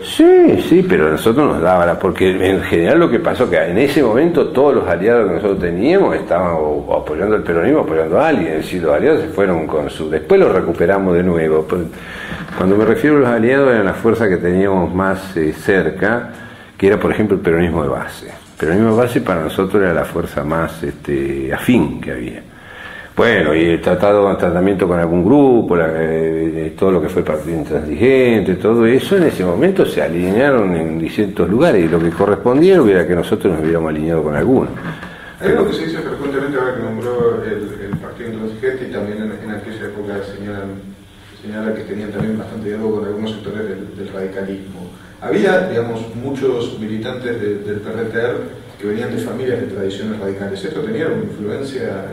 S2: Sí, pero a nosotros nos daba, porque en general lo que pasó que en ese momento todos los aliados que nosotros teníamos estaban apoyando al peronismo, apoyando a alguien, es decir, los aliados se fueron con su... Después los recuperamos de nuevo. Cuando me refiero a los aliados, eran las fuerzas que teníamos más cerca, que era por ejemplo el peronismo de base. El peronismo de base para nosotros era la fuerza más afín que había. Bueno, y el tratamiento con algún grupo, todo lo que fue el partido intransigente, todo eso en ese momento se alinearon en distintos lugares, y lo que correspondía era que nosotros nos hubiéramos alineado con alguno.
S1: Hay algo que se dice frecuentemente ahora que nombró el partido intransigente, y también en aquella época señala que tenían también bastante diálogo con algunos sectores del radicalismo. Había, digamos, muchos militantes del PRT que venían de familias de tradiciones radicales. ¿Esto tenía alguna influencia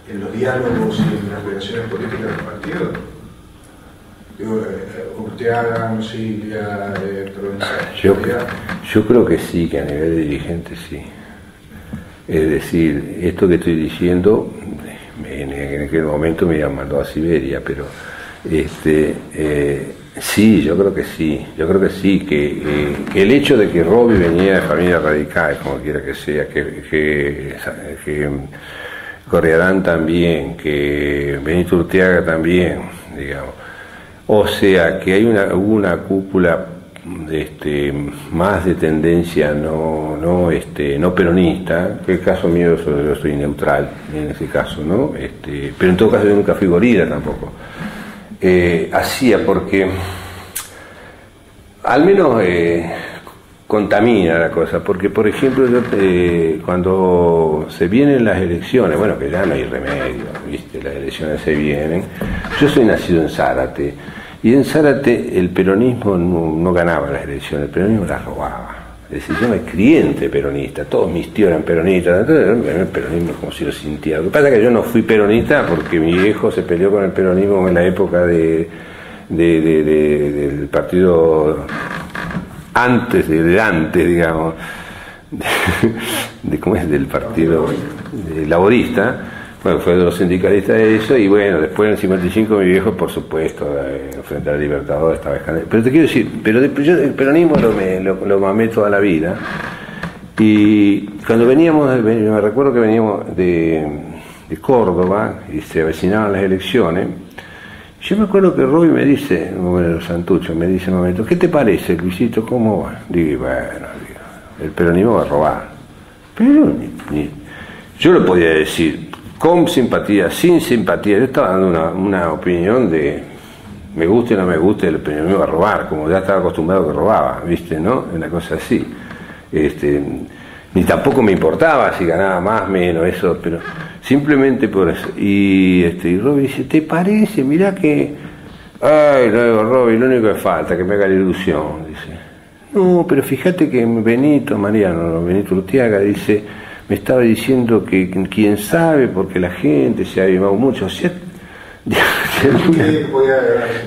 S1: en los diálogos y en las relaciones políticas del partido? Urteaga, Silvia, Provenzal.
S2: Yo creo que sí, que a nivel de dirigente sí. Es decir, esto que estoy diciendo, en aquel momento me habían mandado a Siberia, pero sí, yo creo que sí. Yo creo que sí, que el hecho de que Robbie venía de familia radical, como quiera que sea, que Corriarán también, que Benito Urteaga también, digamos. O sea, que hay una cúpula más de tendencia no peronista, que el caso mío yo soy neutral en ese caso, ¿no? Pero en todo caso yo nunca fui gorila tampoco. Hacía porque al menos contamina la cosa, porque por ejemplo cuando se vienen las elecciones, bueno, que ya no hay remedio, ¿viste? Las elecciones se vienen. Yo soy nacido en Zárate, y en Zárate el peronismo no ganaba las elecciones, el peronismo las robaba. Es decir, yo me crié entre peronistas, todos mis tíos eran peronistas, entonces el peronismo es como si lo sintiera. Lo que pasa es que yo no fui peronista porque mi viejo se peleó con el peronismo en la época del partido antes, digamos, ¿cómo es? Del partido laborista. Bueno, fue de los sindicalistas de eso, y bueno, después en el 55 mi viejo, por supuesto, frente al Libertador estaba escandaloso. Pero te quiero decir, yo el peronismo lo mamé toda la vida, y cuando me recuerdo que veníamos de Córdoba, y se avecinaban las elecciones, yo me acuerdo que Robbie me dice, bueno, Santucho, me dice en un momento, ¿qué te parece, Luisito? ¿Cómo va? Digo, bueno, el peronismo va a robar. Pero yo lo podía decir con simpatía, sin simpatía. Yo estaba dando una opinión de me guste o no me guste, el peronismo iba a robar, como ya estaba acostumbrado que robaba, ¿viste? ¿No? Una cosa así. Ni tampoco me importaba si ganaba más, menos, eso, pero simplemente por eso. Y Robbie dice, ¿te parece? Mirá que... Ay, no, Robbie, lo único que falta, que me haga la ilusión, dice. No, pero fíjate que Benito Urtiaga, dice, me estaba diciendo que quién sabe, porque la gente se ha animado mucho. O sea,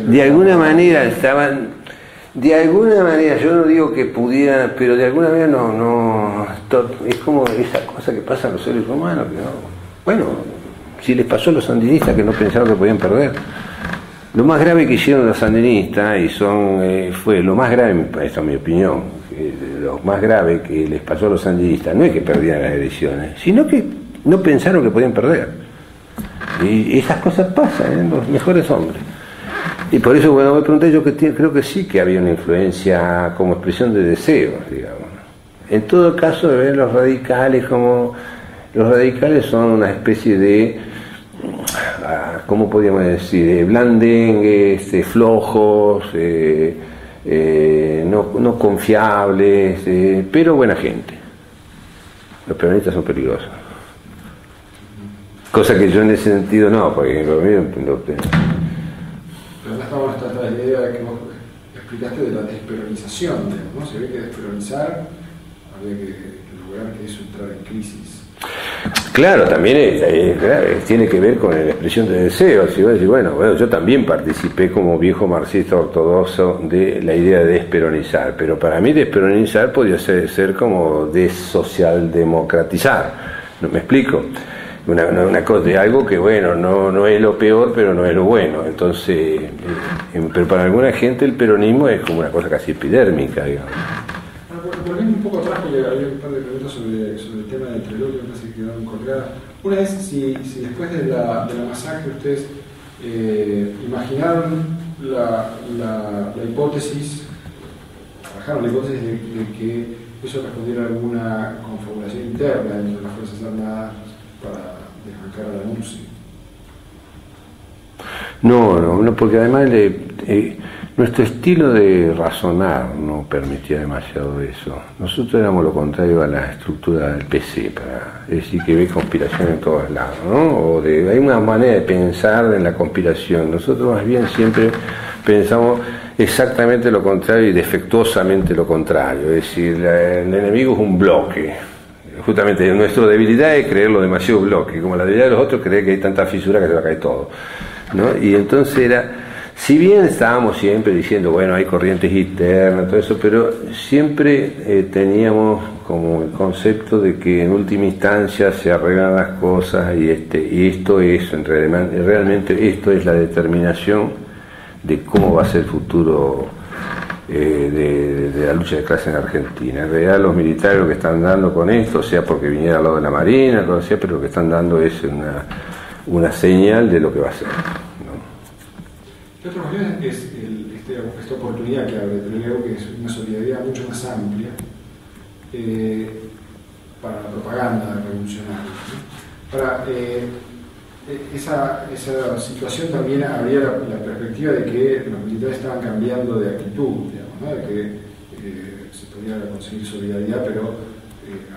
S2: de alguna manera estaban... De alguna manera, yo no digo que pudieran, pero de alguna manera no es como esa cosa que pasa a los seres humanos, que no, bueno, si les pasó a los sandinistas que no pensaron que podían perder. Lo más grave que hicieron los sandinistas, fue lo más grave, esta es mi opinión, lo más grave que les pasó a los sandinistas, no es que perdieran las elecciones, sino que no pensaron que podían perder. Y esas cosas pasan en los mejores hombres. Y por eso, bueno, me pregunté yo, que creo que sí que había una influencia como expresión de deseos, digamos. En todo caso, de ver los radicales como... Los radicales son una especie de... ¿cómo podríamos decir? Blandengues, flojos, no confiables, pero buena gente. Los peronistas son peligrosos. Cosa que yo en ese sentido no, porque...
S3: Pero acá estamos tratando de la idea que vos explicaste de la desperonización, ¿no? Se ve que desperonizar habría que lograr que eso entrara en crisis.
S2: Claro, también tiene que ver con la expresión de deseos. Si vos decís, bueno, yo también participé como viejo marxista ortodoxo de la idea de desperonizar, pero para mí desperonizar podía ser como desocialdemocratizar. ¿No me explico? Una cosa de algo que, bueno, no es lo peor, pero no es lo bueno. Entonces, pero para alguna gente el peronismo es como una cosa casi epidérmica, digamos.
S3: Volviendo un poco atrás, porque había un par de preguntas sobre el tema del Trelew que me parece que quedaron colgadas. Una es si después de la masacre ustedes imaginaron la hipótesis, trabajaron la hipótesis de que eso respondiera a alguna confabulación interna dentro de las Fuerzas Armadas para desbancar a la NUCI. No, porque además nuestro estilo de razonar no permitía demasiado eso. Nosotros éramos lo contrario a la estructura del PC, para decir que ve conspiración en todos lados, ¿no? Hay una manera de pensar en la conspiración. Nosotros más bien siempre pensamos exactamente lo contrario y defectuosamente lo contrario. Es decir, el enemigo es un bloque. Justamente nuestra debilidad es creerlo demasiado bloque, como la debilidad de los otros creer que hay tanta fisura que se va a caer todo, ¿no? Y entonces si bien estábamos siempre diciendo, bueno, hay corrientes internas, todo eso, pero siempre teníamos como el concepto de que en última instancia se arreglan las cosas y esto es, realmente esto es la determinación de cómo va a ser el futuro de la lucha de clase en Argentina. En realidad los militares lo que están dando con esto, sea porque viniera al lado de la Marina, lo sea, pero lo que están dando es una señal de lo que va a ser, ¿no? La otra cuestión es esta oportunidad que abre Trelew, que es una solidaridad mucho más amplia para la propaganda revolucionaria, ¿no? Para esa situación también habría la perspectiva de que los militares estaban cambiando de actitud, digamos, ¿no? De que se podía conseguir solidaridad, pero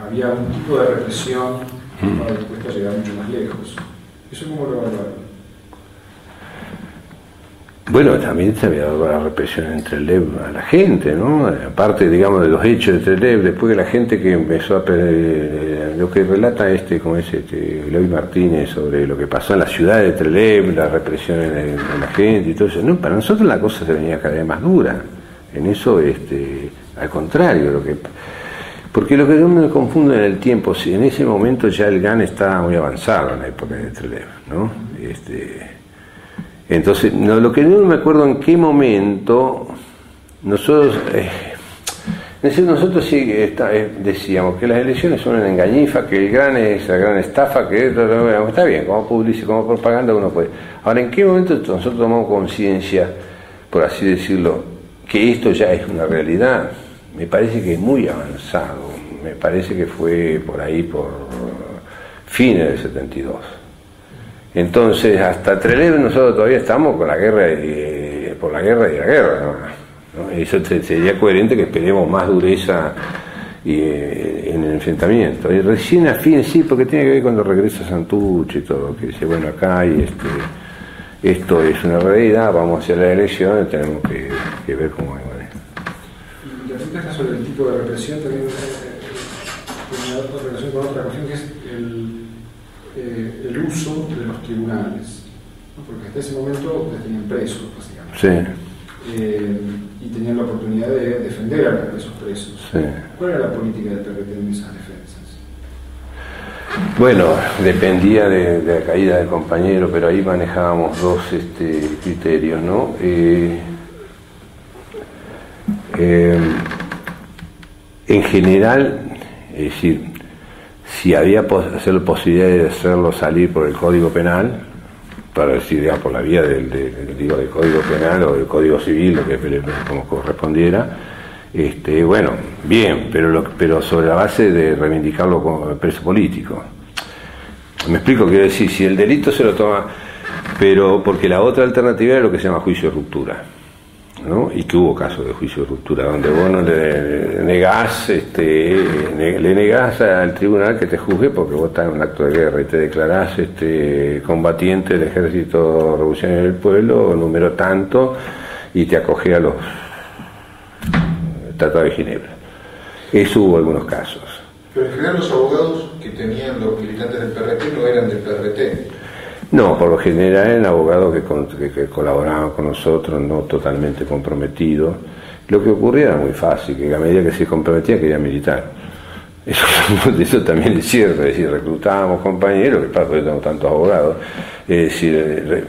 S3: había un tipo de represión que estaba dispuesto a llegar mucho más lejos. ¿Eso cómo lo evaluaron?
S2: Bueno, también se había dado la represión en Trelew a la gente, ¿no? Aparte, digamos, de los hechos de Trelew, después que la gente que empezó a lo que relata Eloy Martínez sobre lo que pasó en la ciudad de Trelew, la represión en la gente y todo eso, no, para nosotros la cosa se venía cada vez más dura. En eso, al contrario, porque lo que yo me confundo en el tiempo, si en ese momento ya el GAN estaba muy avanzado en la época de Trelew, ¿no? Entonces, lo que yo no me acuerdo en qué momento nosotros sí decíamos que las elecciones son una engañifa, que el GAN es la gran estafa, que está bien, como publicidad, como propaganda uno puede. Ahora, ¿en qué momento nosotros tomamos conciencia, por así decirlo, que esto ya es una realidad? Me parece que es muy avanzado, me parece que fue por ahí, por fines del 72. Entonces, hasta Trelew nosotros todavía estamos con la guerra por la guerra y la guerra, ¿no? Eso sería coherente que esperemos más dureza en el enfrentamiento. Y recién a fin, sí, porque tiene que ver cuando regresa Santucci y todo, que dice, bueno, acá hay esto es una realidad, vamos hacia la elección y tenemos que ver cómo hay manera.
S3: Y la pregunta sobre el tipo de represión también tiene otra relación con otra cuestión, que es el uso de los tribunales, ¿no? Porque hasta ese momento les tenían presos, básicamente.
S2: Sí.
S3: Y tenían la oportunidad de defender a esos presos.
S2: Sí.
S3: ¿Cuál era la política del PRT en esas defensas?
S2: Bueno, dependía de la caída del compañero, pero ahí manejábamos dos criterios, ¿no? En general, es decir, si había posibilidad de hacerlo salir por el Código Penal, para decir, digamos, por la vía del Código Penal o del Código Civil, lo que como correspondiera, bueno, bien, pero sobre la base de reivindicarlo como preso político. Me explico, quiero decir, si el delito se lo toma, pero porque la otra alternativa era lo que se llama juicio de ruptura, ¿no? Y que hubo casos de juicio de ruptura donde vos no le negás al tribunal que te juzgue porque vos estás en un acto de guerra y te declarás combatiente del Ejército Revolucionario del Pueblo, número tanto, y te acoge a los Tratados de Ginebra. Eso hubo algunos casos.
S1: Pero en general los abogados que tenían los militantes del PRT no eran del PRT.
S2: No, por lo general eran abogados que colaboraban con nosotros, no totalmente comprometidos. Lo que ocurría era muy fácil, que a medida que se comprometía quería militar. Eso también es cierto, es decir, reclutábamos compañeros, que pasa, porque tengo tantos abogados, es decir,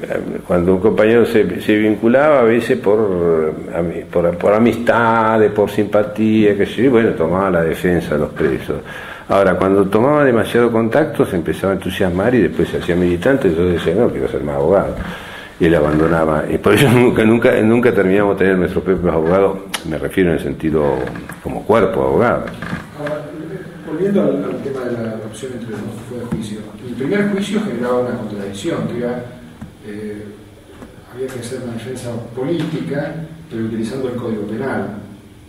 S2: cuando un compañero se vinculaba a veces por amistad, por simpatía, que sí, bueno, tomaba la defensa de los presos. Ahora, cuando tomaba demasiado contacto se empezaba a entusiasmar y después se hacía militante, entonces decía, no, quiero ser más abogado. Y él abandonaba. Y por eso nunca terminamos de tener nuestros propios abogados, me refiero en el sentido como cuerpo de abogados.
S3: Ahora, volviendo al tema de la opción entre los dos que fue de juicio, el primer juicio generaba una contradicción, que era, había que hacer una defensa política, pero utilizando el Código Penal.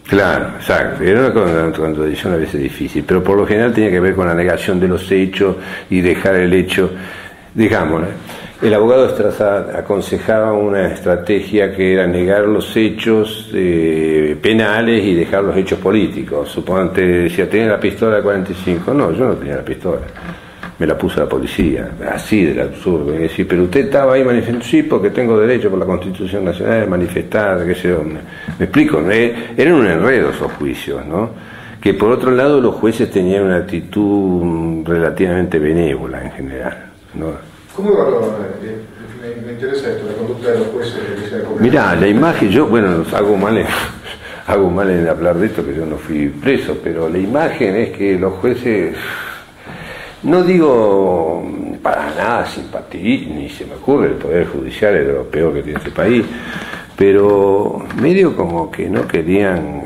S2: Claro, exacto. Era una contradicción a veces difícil, pero por lo general tenía que ver con la negación de los hechos y dejar el hecho, digámoslo. El abogado Estrasad aconsejaba una estrategia que era negar los hechos penales y dejar los hechos políticos. Suponte, decía, ¿tenía la pistola de 45? No, yo no tenía la pistola. Me la puso la policía, así del absurdo. Y decir, pero usted estaba ahí manifestando, sí, porque tengo derecho por la Constitución Nacional de manifestar, qué sé yo. Me explico, ¿no? Eran un enredo esos juicios, ¿no? Que por otro lado los jueces tenían una actitud relativamente benévola en general, ¿no?
S1: ¿Cómo evaluaban? Me interesa esto, la conducta de los jueces.
S2: Mirá, la imagen, yo, bueno, hago mal en hablar de esto, que yo no fui preso, pero la imagen es que los jueces, no digo para nada simpatía, ni se me ocurre, el Poder Judicial es lo peor que tiene este país, pero medio como que no querían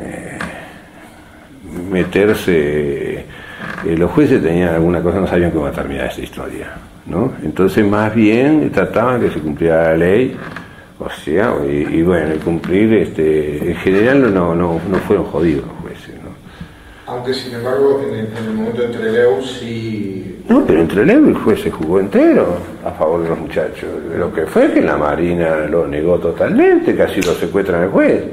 S2: meterse, los jueces tenían alguna cosa, no sabían cómo iba a terminar esta historia, ¿no? Entonces más bien trataban que se cumpliera la ley, o sea, y bueno, y cumplir, en general no fueron jodidos los jueces, ¿no?
S1: Aunque sin embargo en el momento de Trelew sí...
S2: No, pero en Trelew el juez se jugó entero a favor de los muchachos. Lo que fue que la Marina lo negó totalmente, casi lo secuestran al juez.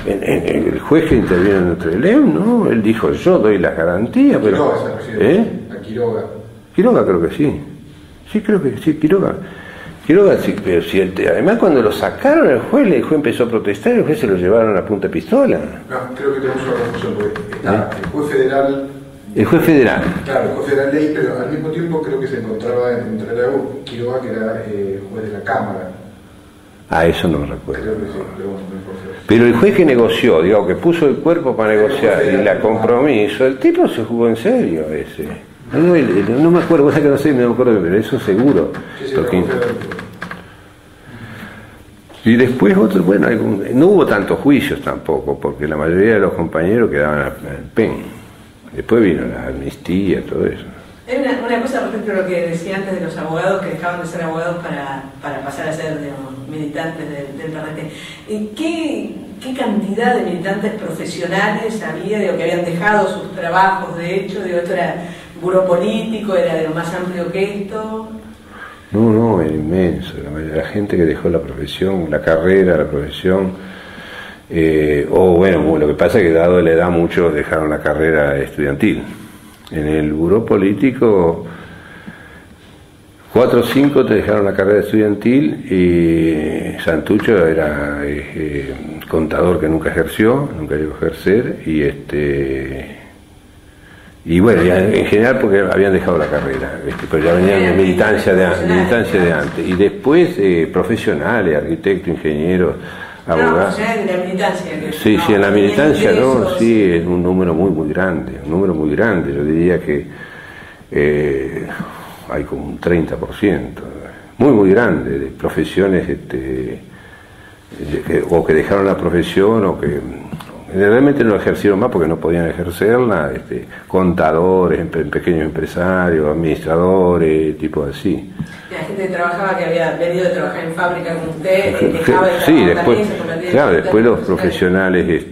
S2: El juez que intervino en Trelew, ¿no? Él dijo, yo doy las garantías, pero...
S1: Quiroga, a Quiroga.
S2: Quiroga creo que sí. Sí, creo que sí, Quiroga sí, pero si además cuando lo sacaron el juez empezó a protestar y el juez se lo llevaron a punta de pistola.
S1: No, creo que tenemos una confusión, porque está el juez federal.
S2: El juez federal.
S1: Claro, el juez federal de ahí, pero al mismo tiempo creo que se encontraba en Trelew Quiroga, que era juez de la Cámara.
S2: Ah, eso no recuerdo.
S1: Creo que sí, pero bueno, no importa.
S2: Pero el juez que negoció, digamos, que puso el cuerpo para negociar y la compromiso, el tipo se jugó en serio ese. No me acuerdo, cosa que no sé, no me acuerdo, pero eso seguro.
S1: Sí,
S2: porque... Y después otro, bueno, no hubo tantos juicios tampoco, porque la mayoría de los compañeros quedaban al PEN. Después vino la amnistía, todo eso.
S4: Hay una cosa respecto a lo que decía antes de los abogados que dejaban de ser abogados para pasar a ser, digamos, militantes del PRT. ¿Qué cantidad de militantes profesionales había, digo, que habían dejado sus trabajos, de hecho? Digo, ¿esto era buró político, era de lo más amplio que esto?
S2: No, era inmenso. La gente que dejó la profesión, la carrera, la profesión, bueno, lo que pasa es que dado la edad muchos dejaron la carrera estudiantil. En el buró político 4 o 5 te dejaron la carrera estudiantil y Santucho era contador que nunca ejerció, nunca llegó a ejercer y bueno, ya, en general porque habían dejado la carrera, pero ya venían de militancia de antes. Y después profesionales, arquitectos, ingenieros, abogados.
S4: No, de la militancia.
S2: Sí, en la militancia sí, es un número muy grande, yo diría que hay como un 30%, muy grande, de profesiones o que dejaron la profesión o que realmente no ejercieron más porque no podían ejercerla, contadores, pequeños empresarios, administradores, tipo así.
S4: La gente que trabajaba, que había venido de trabajar en fábrica con usted, dejaba de
S2: sí, después los profesionales,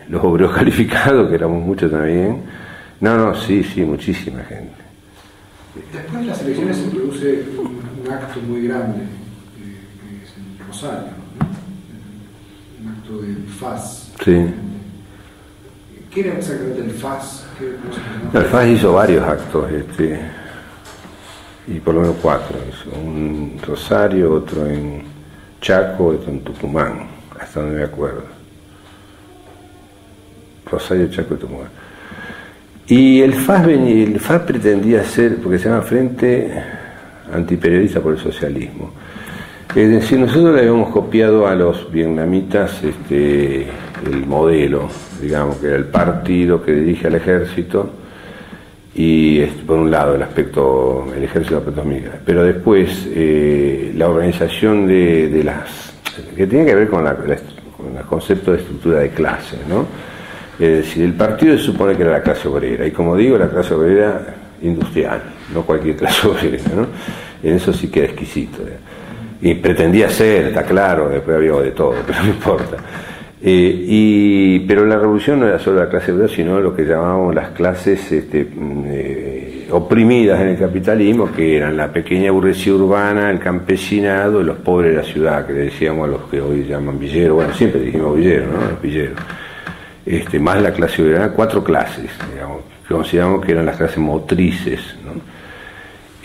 S2: los obreros calificados, que éramos muchos también. Sí, muchísima gente.
S3: Después de las elecciones se produce un acto muy grande, que es en Rosario, ¿no? Un acto del FAS.
S2: Sí.
S3: ¿Qué era exactamente el FAS?
S2: El FAS hizo varios actos, y por lo menos 4. Hizo un en Rosario, otro en Chaco, otro en Tucumán, hasta donde me acuerdo. Rosario, Chaco y Tucumán. Y el FAS pretendía ser, porque se llama Frente Antiperiodista por el Socialismo. Es decir, nosotros le habíamos copiado a los vietnamitas el modelo, digamos, que era el partido que dirige al ejército, y por un lado el ejército de aspectos militares, pero después la organización de las, que tiene que ver con el concepto de estructura de clase, ¿no? Es decir, el partido se supone que era la clase obrera, y como digo, la clase obrera industrial, no cualquier clase obrera, ¿no? En eso sí que era exquisito. Y pretendía ser, está claro, después había de todo, pero no importa. Pero la revolución no era solo la clase obrera, sino lo que llamábamos las clases oprimidas en el capitalismo, que eran la pequeña burguesía urbana, el campesinado y los pobres de la ciudad, que le decíamos a los que hoy llaman villeros, bueno, siempre dijimos villeros, ¿no? Los villeros. Más la clase obrera, 4 clases, digamos, que consideramos que eran las clases motrices, ¿no?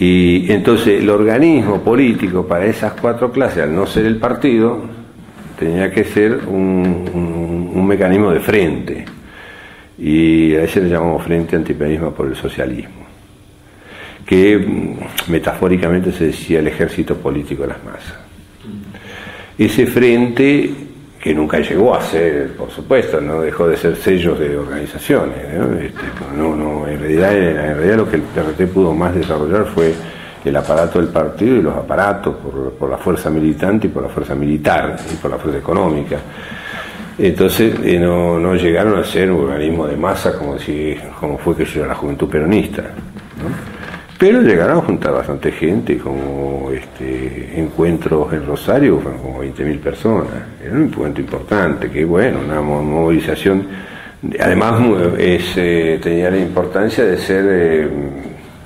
S2: Y entonces el organismo político para esas 4 clases, al no ser el partido, tenía que ser un mecanismo de frente, y a ese le llamamos Frente Antiperiodismo por el Socialismo, que metafóricamente se decía el ejército político de las masas. Ese frente, que nunca llegó a ser, por supuesto, no dejó de ser sellos de organizaciones, ¿no? En realidad lo que el PRT pudo más desarrollar fue el aparato del partido y los aparatos por la fuerza militante y por la fuerza militar y por la fuerza económica. Entonces no llegaron a ser un organismo de masa como fue que yo era la Juventud Peronista, ¿no? Pero llegaron a juntar bastante gente, como encuentros en Rosario, fueron como 20.000 personas. Era un encuentro importante, que bueno, una movilización. Además tenía la importancia de ser,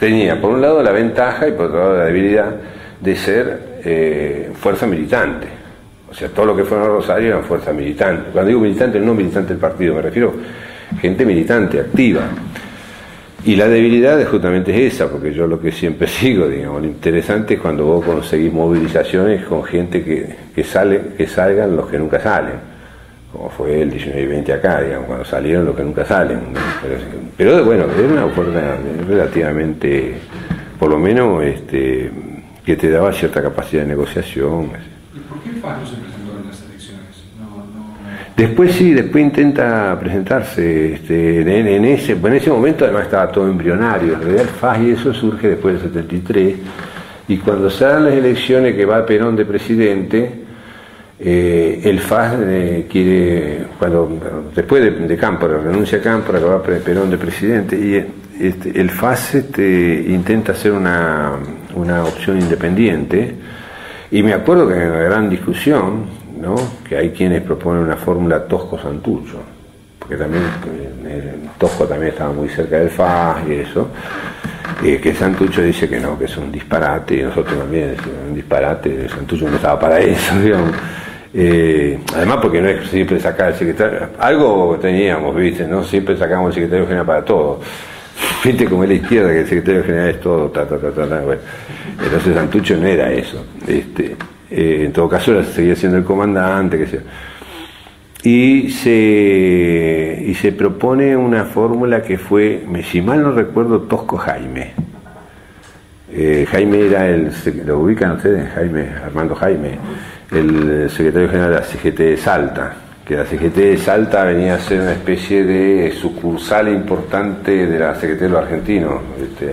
S2: tenía por un lado la ventaja y por otro lado la debilidad de ser fuerza militante. O sea, todo lo que fueron a Rosario eran fuerza militante. Cuando digo militante, no militante del partido, me refiero a gente militante, activa. Y la debilidad justamente es esa, porque yo lo que siempre sigo, digamos, lo interesante es cuando vos conseguís movilizaciones con gente que salgan los que nunca salen, como fue el 19 y 20 acá, digamos, cuando salieron los que nunca salen, ¿no? Pero bueno, es una fuerza relativamente, por lo menos, que te daba cierta capacidad de negociación.
S3: ¿Y por qué el FAS no se presentó en las elecciones?
S2: Después intenta presentarse, en ese momento además estaba todo embrionario, en realidad el FAS y eso surge después del 73, y cuando se dan las elecciones que va Perón de presidente, el FAS quiere, después de Cámpora, renuncia a Cámpora, que va Perón de presidente, y el FAS intenta hacer una opción independiente, Y me acuerdo que en una gran discusión, ¿no?, que hay quienes proponen una fórmula Tosco-Santucho, porque también Tosco también estaba muy cerca del FAS y eso, que Santucho dice que no, que es un disparate, y nosotros también decimos un disparate, Santucho no estaba para eso, digamos. Además porque no es siempre sacar al secretario, algo teníamos, viste, no siempre sacamos el secretario general para todo, viste como es la izquierda, que el secretario general es todo, bueno. Entonces Santucho no era eso, en todo caso seguía siendo el comandante, que sea. Y se propone una fórmula que fue, si mal no recuerdo, Tosco Jaime. Jaime era ¿lo ubican ustedes? Armando Jaime, el secretario general de la CGT de Salta, que la CGT de Salta venía a ser una especie de sucursal importante de la CGT de los argentinos,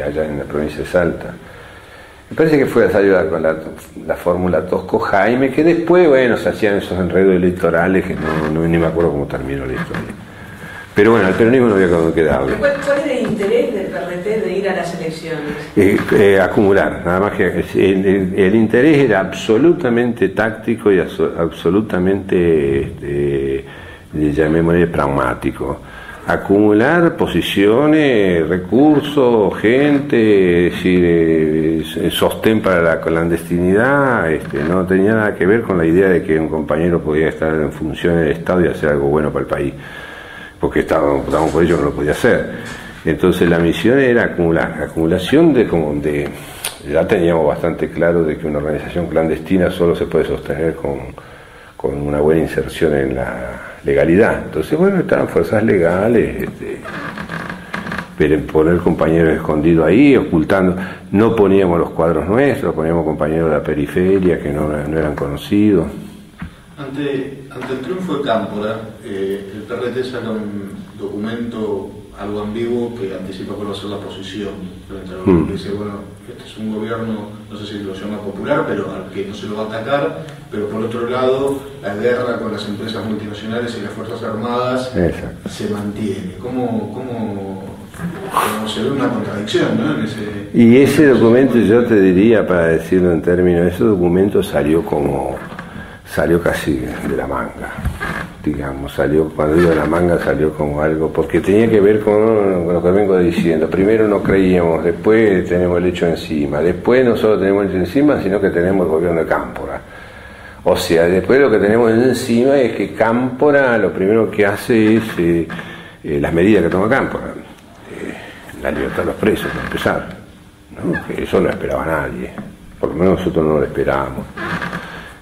S2: allá en la provincia de Salta. Me parece que fue a ayudar con la fórmula Tosco Jaime, que después, bueno, se hacían esos enredos electorales que ni me acuerdo cómo terminó la historia. Pero bueno, al peronismo no había quedado.
S4: ¿Cuál es el interés del PRT de ir a las elecciones?
S2: Acumular, nada más que el interés era absolutamente táctico y absolutamente, llamémosle, pragmático. Acumular posiciones, recursos, gente, sostén para la clandestinidad, no tenía nada que ver con la idea de que un compañero podía estar en función del Estado y hacer algo bueno para el país, porque estábamos por ello, no lo podía hacer. Entonces la misión era acumulación de ya teníamos bastante claro de que una organización clandestina solo se puede sostener con una buena inserción en la legalidad. Entonces, bueno, estaban fuerzas legales, pero poner compañeros escondidos ahí, ocultando, no poníamos los cuadros nuestros, poníamos compañeros de la periferia que no eran conocidos.
S1: Ante el triunfo de Cámpora, el PRT saca un documento algo ambiguo que anticipa cuál va a ser la posición frente al gobierno. Dice, bueno, este es un gobierno, no sé si lo llama popular, pero al que no se lo va a atacar, pero por otro lado, la guerra con las empresas multinacionales y las Fuerzas Armadas se mantiene. ¿Cómo se ve una contradicción, ¿no?
S2: Y ese documento, yo te diría, para decirlo en términos, ese documento salió casi de la manga, digamos, cuando digo de la manga salió como algo, porque tenía que ver con lo que vengo diciendo. Primero no creíamos, después tenemos el hecho encima, después no solo tenemos el hecho encima, sino que tenemos el gobierno de Cámpora. O sea, después lo que tenemos encima es que Cámpora lo primero que hace es las medidas que toma Cámpora, la libertad de los presos, para empezar, ¿no? Que eso no lo esperaba nadie, por lo menos nosotros no lo esperábamos.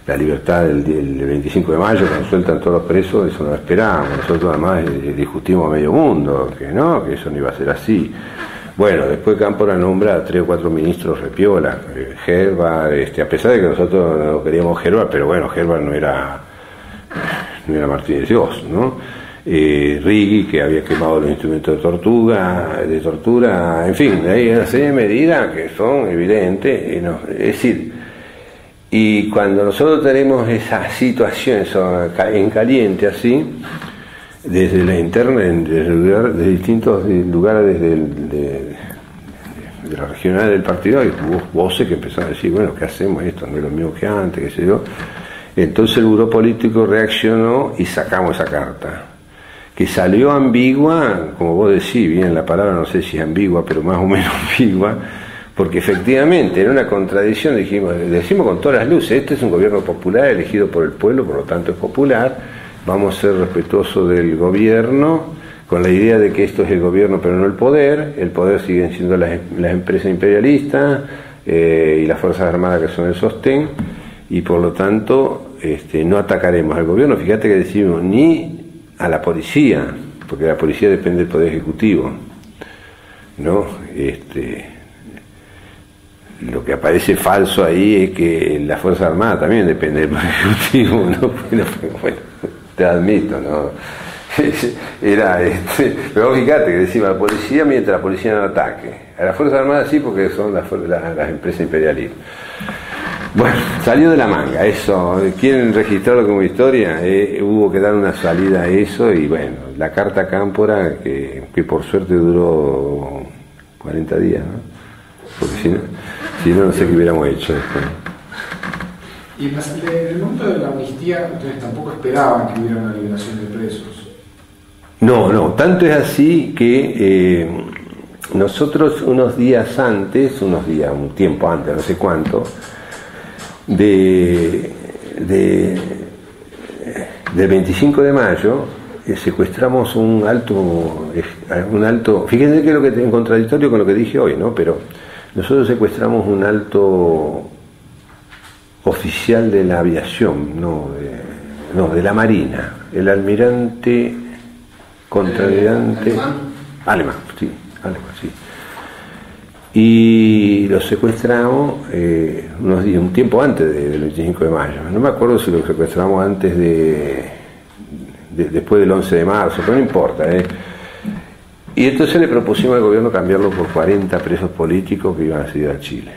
S2: La libertad del 25 de mayo, cuando sueltan todos los presos, eso no lo esperábamos. Nosotros además discutimos a medio mundo, que eso no iba a ser así. Bueno, después Cámpora nombra a 3 o 4 ministros repiola, Gerbar, a pesar de que nosotros no queríamos Gerbar, pero bueno, Gerbar no era Martínez Dios, ¿no? Rigui, que había quemado los instrumentos de tortura, en fin, hay una serie de medidas que son evidentes, es decir, y cuando nosotros tenemos esas situaciones en caliente así, desde la interna, de distintos lugares de la regional del partido, hay voces que empezaron a decir, bueno, ¿qué hacemos? Esto no es lo mismo que antes, qué sé yo. Entonces el buró político reaccionó y sacamos esa carta, que salió ambigua, como vos decís, bien la palabra no sé si es ambigua, pero más o menos ambigua, porque efectivamente era una contradicción, decimos con todas las luces, este es un gobierno popular elegido por el pueblo, por lo tanto es popular, vamos a ser respetuosos del gobierno, con la idea de que esto es el gobierno pero no el poder siguen siendo las empresas imperialistas y las Fuerzas Armadas que son el sostén, y por lo tanto no atacaremos al gobierno, fíjate que decimos ni a la policía, porque la policía depende del Poder Ejecutivo, ¿no? Lo que aparece falso ahí es que la Fuerza Armada también depende del Poder Ejecutivo, ¿no? Bueno, te admito, ¿no? Pero fíjate que decimos la policía mientras la policía no ataque. A la Fuerza Armada sí, porque son las empresas imperialistas. Bueno, salió de la manga, eso. ¿Quieren registrarlo como historia? Hubo que dar una salida a eso y bueno, la carta Cámpora, que por suerte duró 40 días, ¿no? Porque si no, no sé qué hubiéramos hecho después.
S3: Y en el momento de la amnistía, ustedes tampoco esperaban que hubiera una liberación de presos.
S2: No, tanto es así que nosotros un tiempo antes, no sé cuánto, del 25 de mayo, secuestramos un alto, fíjense que es lo que en contradictorio con lo que dije hoy, ¿no? Pero nosotros secuestramos un alto oficial de la aviación, de la Marina, el almirante contraalmirante alemán, sí. Y lo secuestramos un tiempo antes del 25 de mayo. No me acuerdo si lo secuestramos antes después del 11 de marzo, pero no importa. Y entonces le propusimos al gobierno cambiarlo por 40 presos políticos que iban a salir a Chile.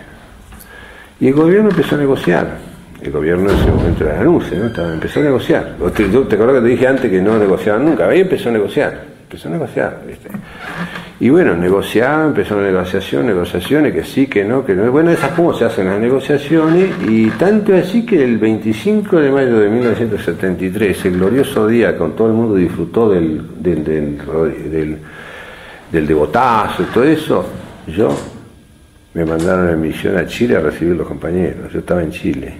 S2: Y el gobierno empezó a negociar. El gobierno en ese momento era Lanuse, ¿no? Empezó a negociar. ¿Te acuerdas que te dije antes que no negociaban nunca? Ahí empezó a negociar, ¿viste? Y bueno, empezaron negociaciones, que sí, que no. Bueno, esas cómo se hacen las negociaciones, y tanto así que el 25 de mayo de 1973, ese glorioso día, con todo el mundo disfrutó del devotazo y todo eso, me mandaron en misión a Chile a recibir los compañeros. Yo estaba en Chile,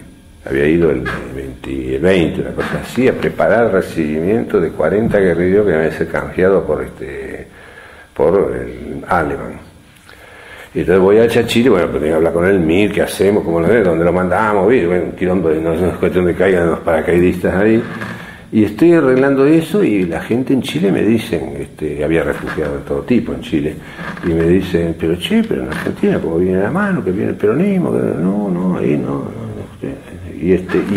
S2: había ido el 20, una cosa así, a preparar el recibimiento de 40 guerrilleros que habían sido canjeados por el alemán. Y entonces voy a Chile, bueno, pues tengo que hablar con el MIR, ¿qué hacemos? ¿Cómo dónde lo mandamos? Bueno, un quilombo, no es cuestión de que caigan los paracaidistas ahí. Y estoy arreglando eso, y la gente en Chile me dicen, había refugiados de todo tipo en Chile, y me dicen, pero en Argentina, como viene la mano, que viene el peronismo, que ahí no. Y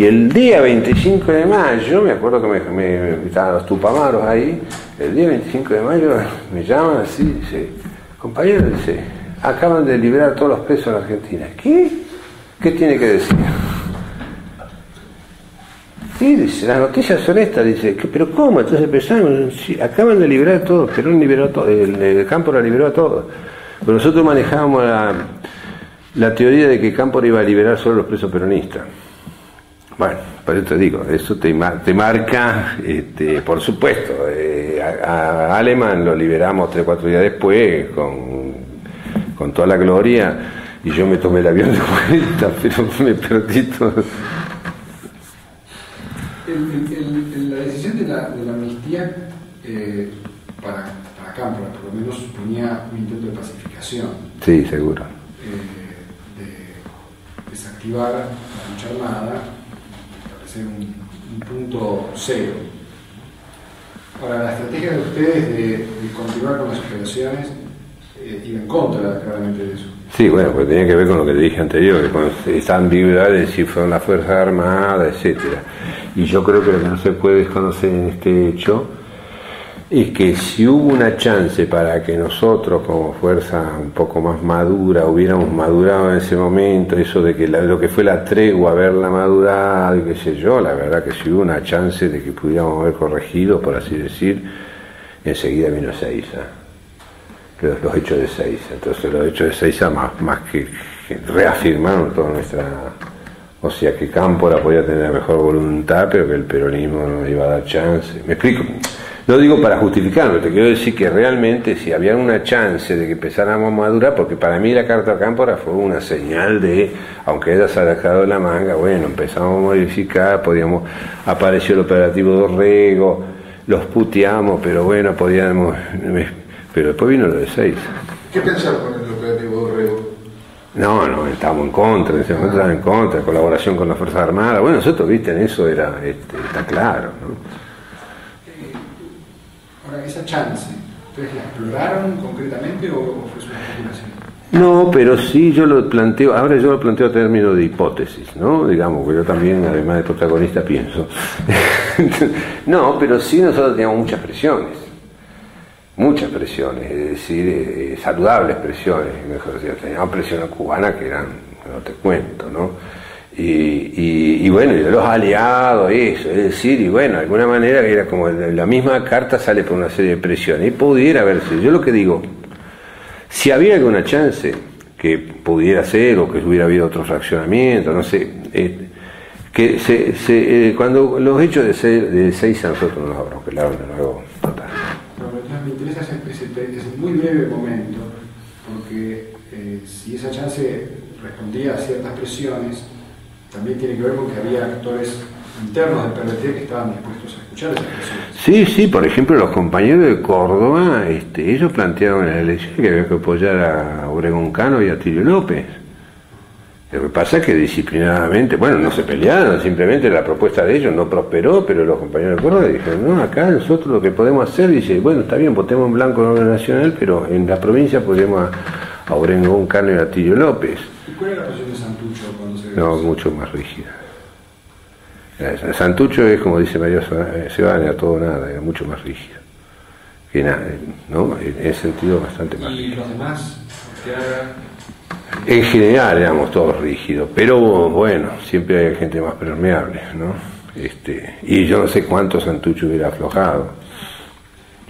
S2: el día 25 de mayo, me acuerdo que me estaban los tupamaros ahí, el día 25 de mayo me llaman así, dice, compañero, acaban de liberar a todos los presos en Argentina. ¿Qué? ¿Qué tiene que decir? Sí, dice, las noticias son estas, dice, pero ¿cómo? Entonces empezamos, sí, acaban de liberar a todos, Perón liberó a todos, el Cámpora liberó a todos. Pero nosotros manejábamos la teoría de que Cámpora iba a liberar solo a los presos peronistas. Bueno, por eso te digo, eso te marca, por supuesto, a Alemán lo liberamos 3 o 4 días después, con toda la gloria, y yo me tomé el avión de vuelta, pero me perdí todo.
S3: La decisión de la amnistía para Cámpora, por lo menos, suponía un intento de pacificación.
S2: Sí, seguro.
S3: De desactivar la lucha armada, establecer un punto cero. Ahora, la estrategia de ustedes de continuar con las operaciones iba en contra claramente de eso.
S2: Sí, bueno, pues tenía que ver con lo que te dije anterior, que con esta ambigüedad de si fueron las Fuerzas Armadas, etcétera. Y yo creo que lo que no se puede desconocer en este hecho es que si hubo una chance para que nosotros, como fuerza un poco más madura, hubiéramos madurado en ese momento, eso de que lo que fue la tregua, haberla madurado y qué sé yo, la verdad que si hubo una chance de que pudiéramos haber corregido, por así decir, enseguida vino Ezeiza, los hechos de Ezeiza. Entonces los hechos de Ezeiza más que reafirmaron toda nuestra... O sea, que Cámpora podía tener la mejor voluntad, pero que el peronismo no iba a dar chance. ¿Me explico? No digo para justificarlo, te quiero decir que realmente si había una chance de que empezáramos a madurar, porque para mí la carta a Cámpora fue una señal de, aunque ella se ha dejado de la manga, bueno, empezamos a modificar, apareció el operativo Dorrego, los puteamos, pero bueno, pero después vino lo de Ezeiza.
S1: ¿Qué pensaron con el operativo Dorrego?
S2: No, estábamos en contra, en ese momento estábamos en contra, colaboración con las Fuerzas Armadas. Bueno, nosotros, viste, en eso está claro, ¿no?
S3: Ahora, esa chance, ¿ustedes la exploraron concretamente o fue su especulación?
S2: No, pero sí yo lo planteo a término de hipótesis, ¿no? Digamos, que yo también, además de protagonista, pienso. No, pero sí nosotros teníamos muchas presiones, es decir, saludables presiones, mejor decir, teníamos presiones cubanas que eran, no te cuento, ¿no? Y bueno, y de los aliados, eso, es decir, y bueno, de alguna manera que era como la misma carta sale por una serie de presiones, y pudiera haberse, yo lo que digo, si había alguna chance que pudiera ser, o que hubiera habido otro fraccionamiento, no sé, Que cuando los hechos de Seiza nosotros nos abroncelaron de nuevo total.
S3: Entonces me interesa ese muy breve momento, porque si esa chance respondía a ciertas presiones, también tiene que ver con que había actores internos del PRT que estaban dispuestos a escuchar esas presiones.
S2: Sí, por ejemplo, los compañeros de Córdoba, ellos plantearon en la elección que había que apoyar a Obregón Cano y a Tilio López. Lo que pasa es que disciplinadamente, bueno, no se pelearon, simplemente la propuesta de ellos no prosperó, pero los compañeros de Córdoba dijeron, no, acá nosotros lo que podemos hacer, dice, bueno, está bien, votemos en blanco en orden nacional, pero en la provincia podemos a Obregón Cano y a Tilio López.
S3: ¿Y cuál era la posición de Santucho cuando se...
S2: No, mucho más rígida. Santucho es, como dice María Sebane, a todo nada, era mucho más rígido. Que nada, ¿no? En ese sentido bastante más rígido.
S3: ¿Y los demás?
S2: En general éramos todos rígidos, pero bueno, siempre hay gente más permeable, ¿no? Y yo no sé cuánto Santucho hubiera aflojado.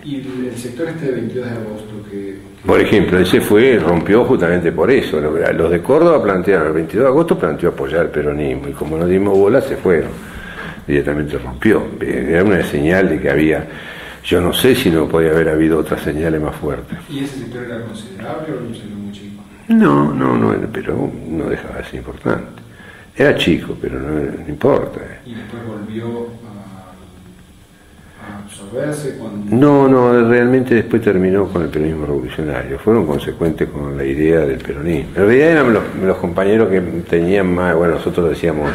S3: ¿Y el sector de 22 de agosto que...
S2: Por ejemplo, ese rompió justamente por eso. Los de Córdoba plantearon, el 22 de agosto planteó apoyar el peronismo, y como no dimos bola, se fueron. Directamente rompió. Era una señal de que había... Yo no sé si no podía haber habido otras señales más fuertes.
S3: ¿Y ese sector era considerable o un sector muy chico?
S2: No, pero no dejaba de ser importante. Era chico, pero no importa.
S3: ¿Y después volvió a absorberse cuando...?
S2: No, realmente después terminó con el peronismo revolucionario. Fueron consecuentes con la idea del peronismo. En realidad eran los compañeros que tenían más, bueno, nosotros decíamos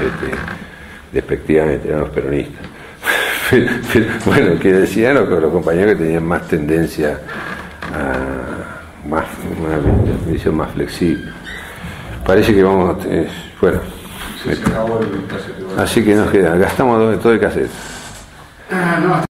S2: despectivamente, eran los peronistas. Pero, bueno, que decían los compañeros que tenían más tendencia a una visión más flexible. Parece que vamos bueno.
S1: Se acabó el cassette.
S2: Así que nos queda, gastamos todo el cassette.
S3: No.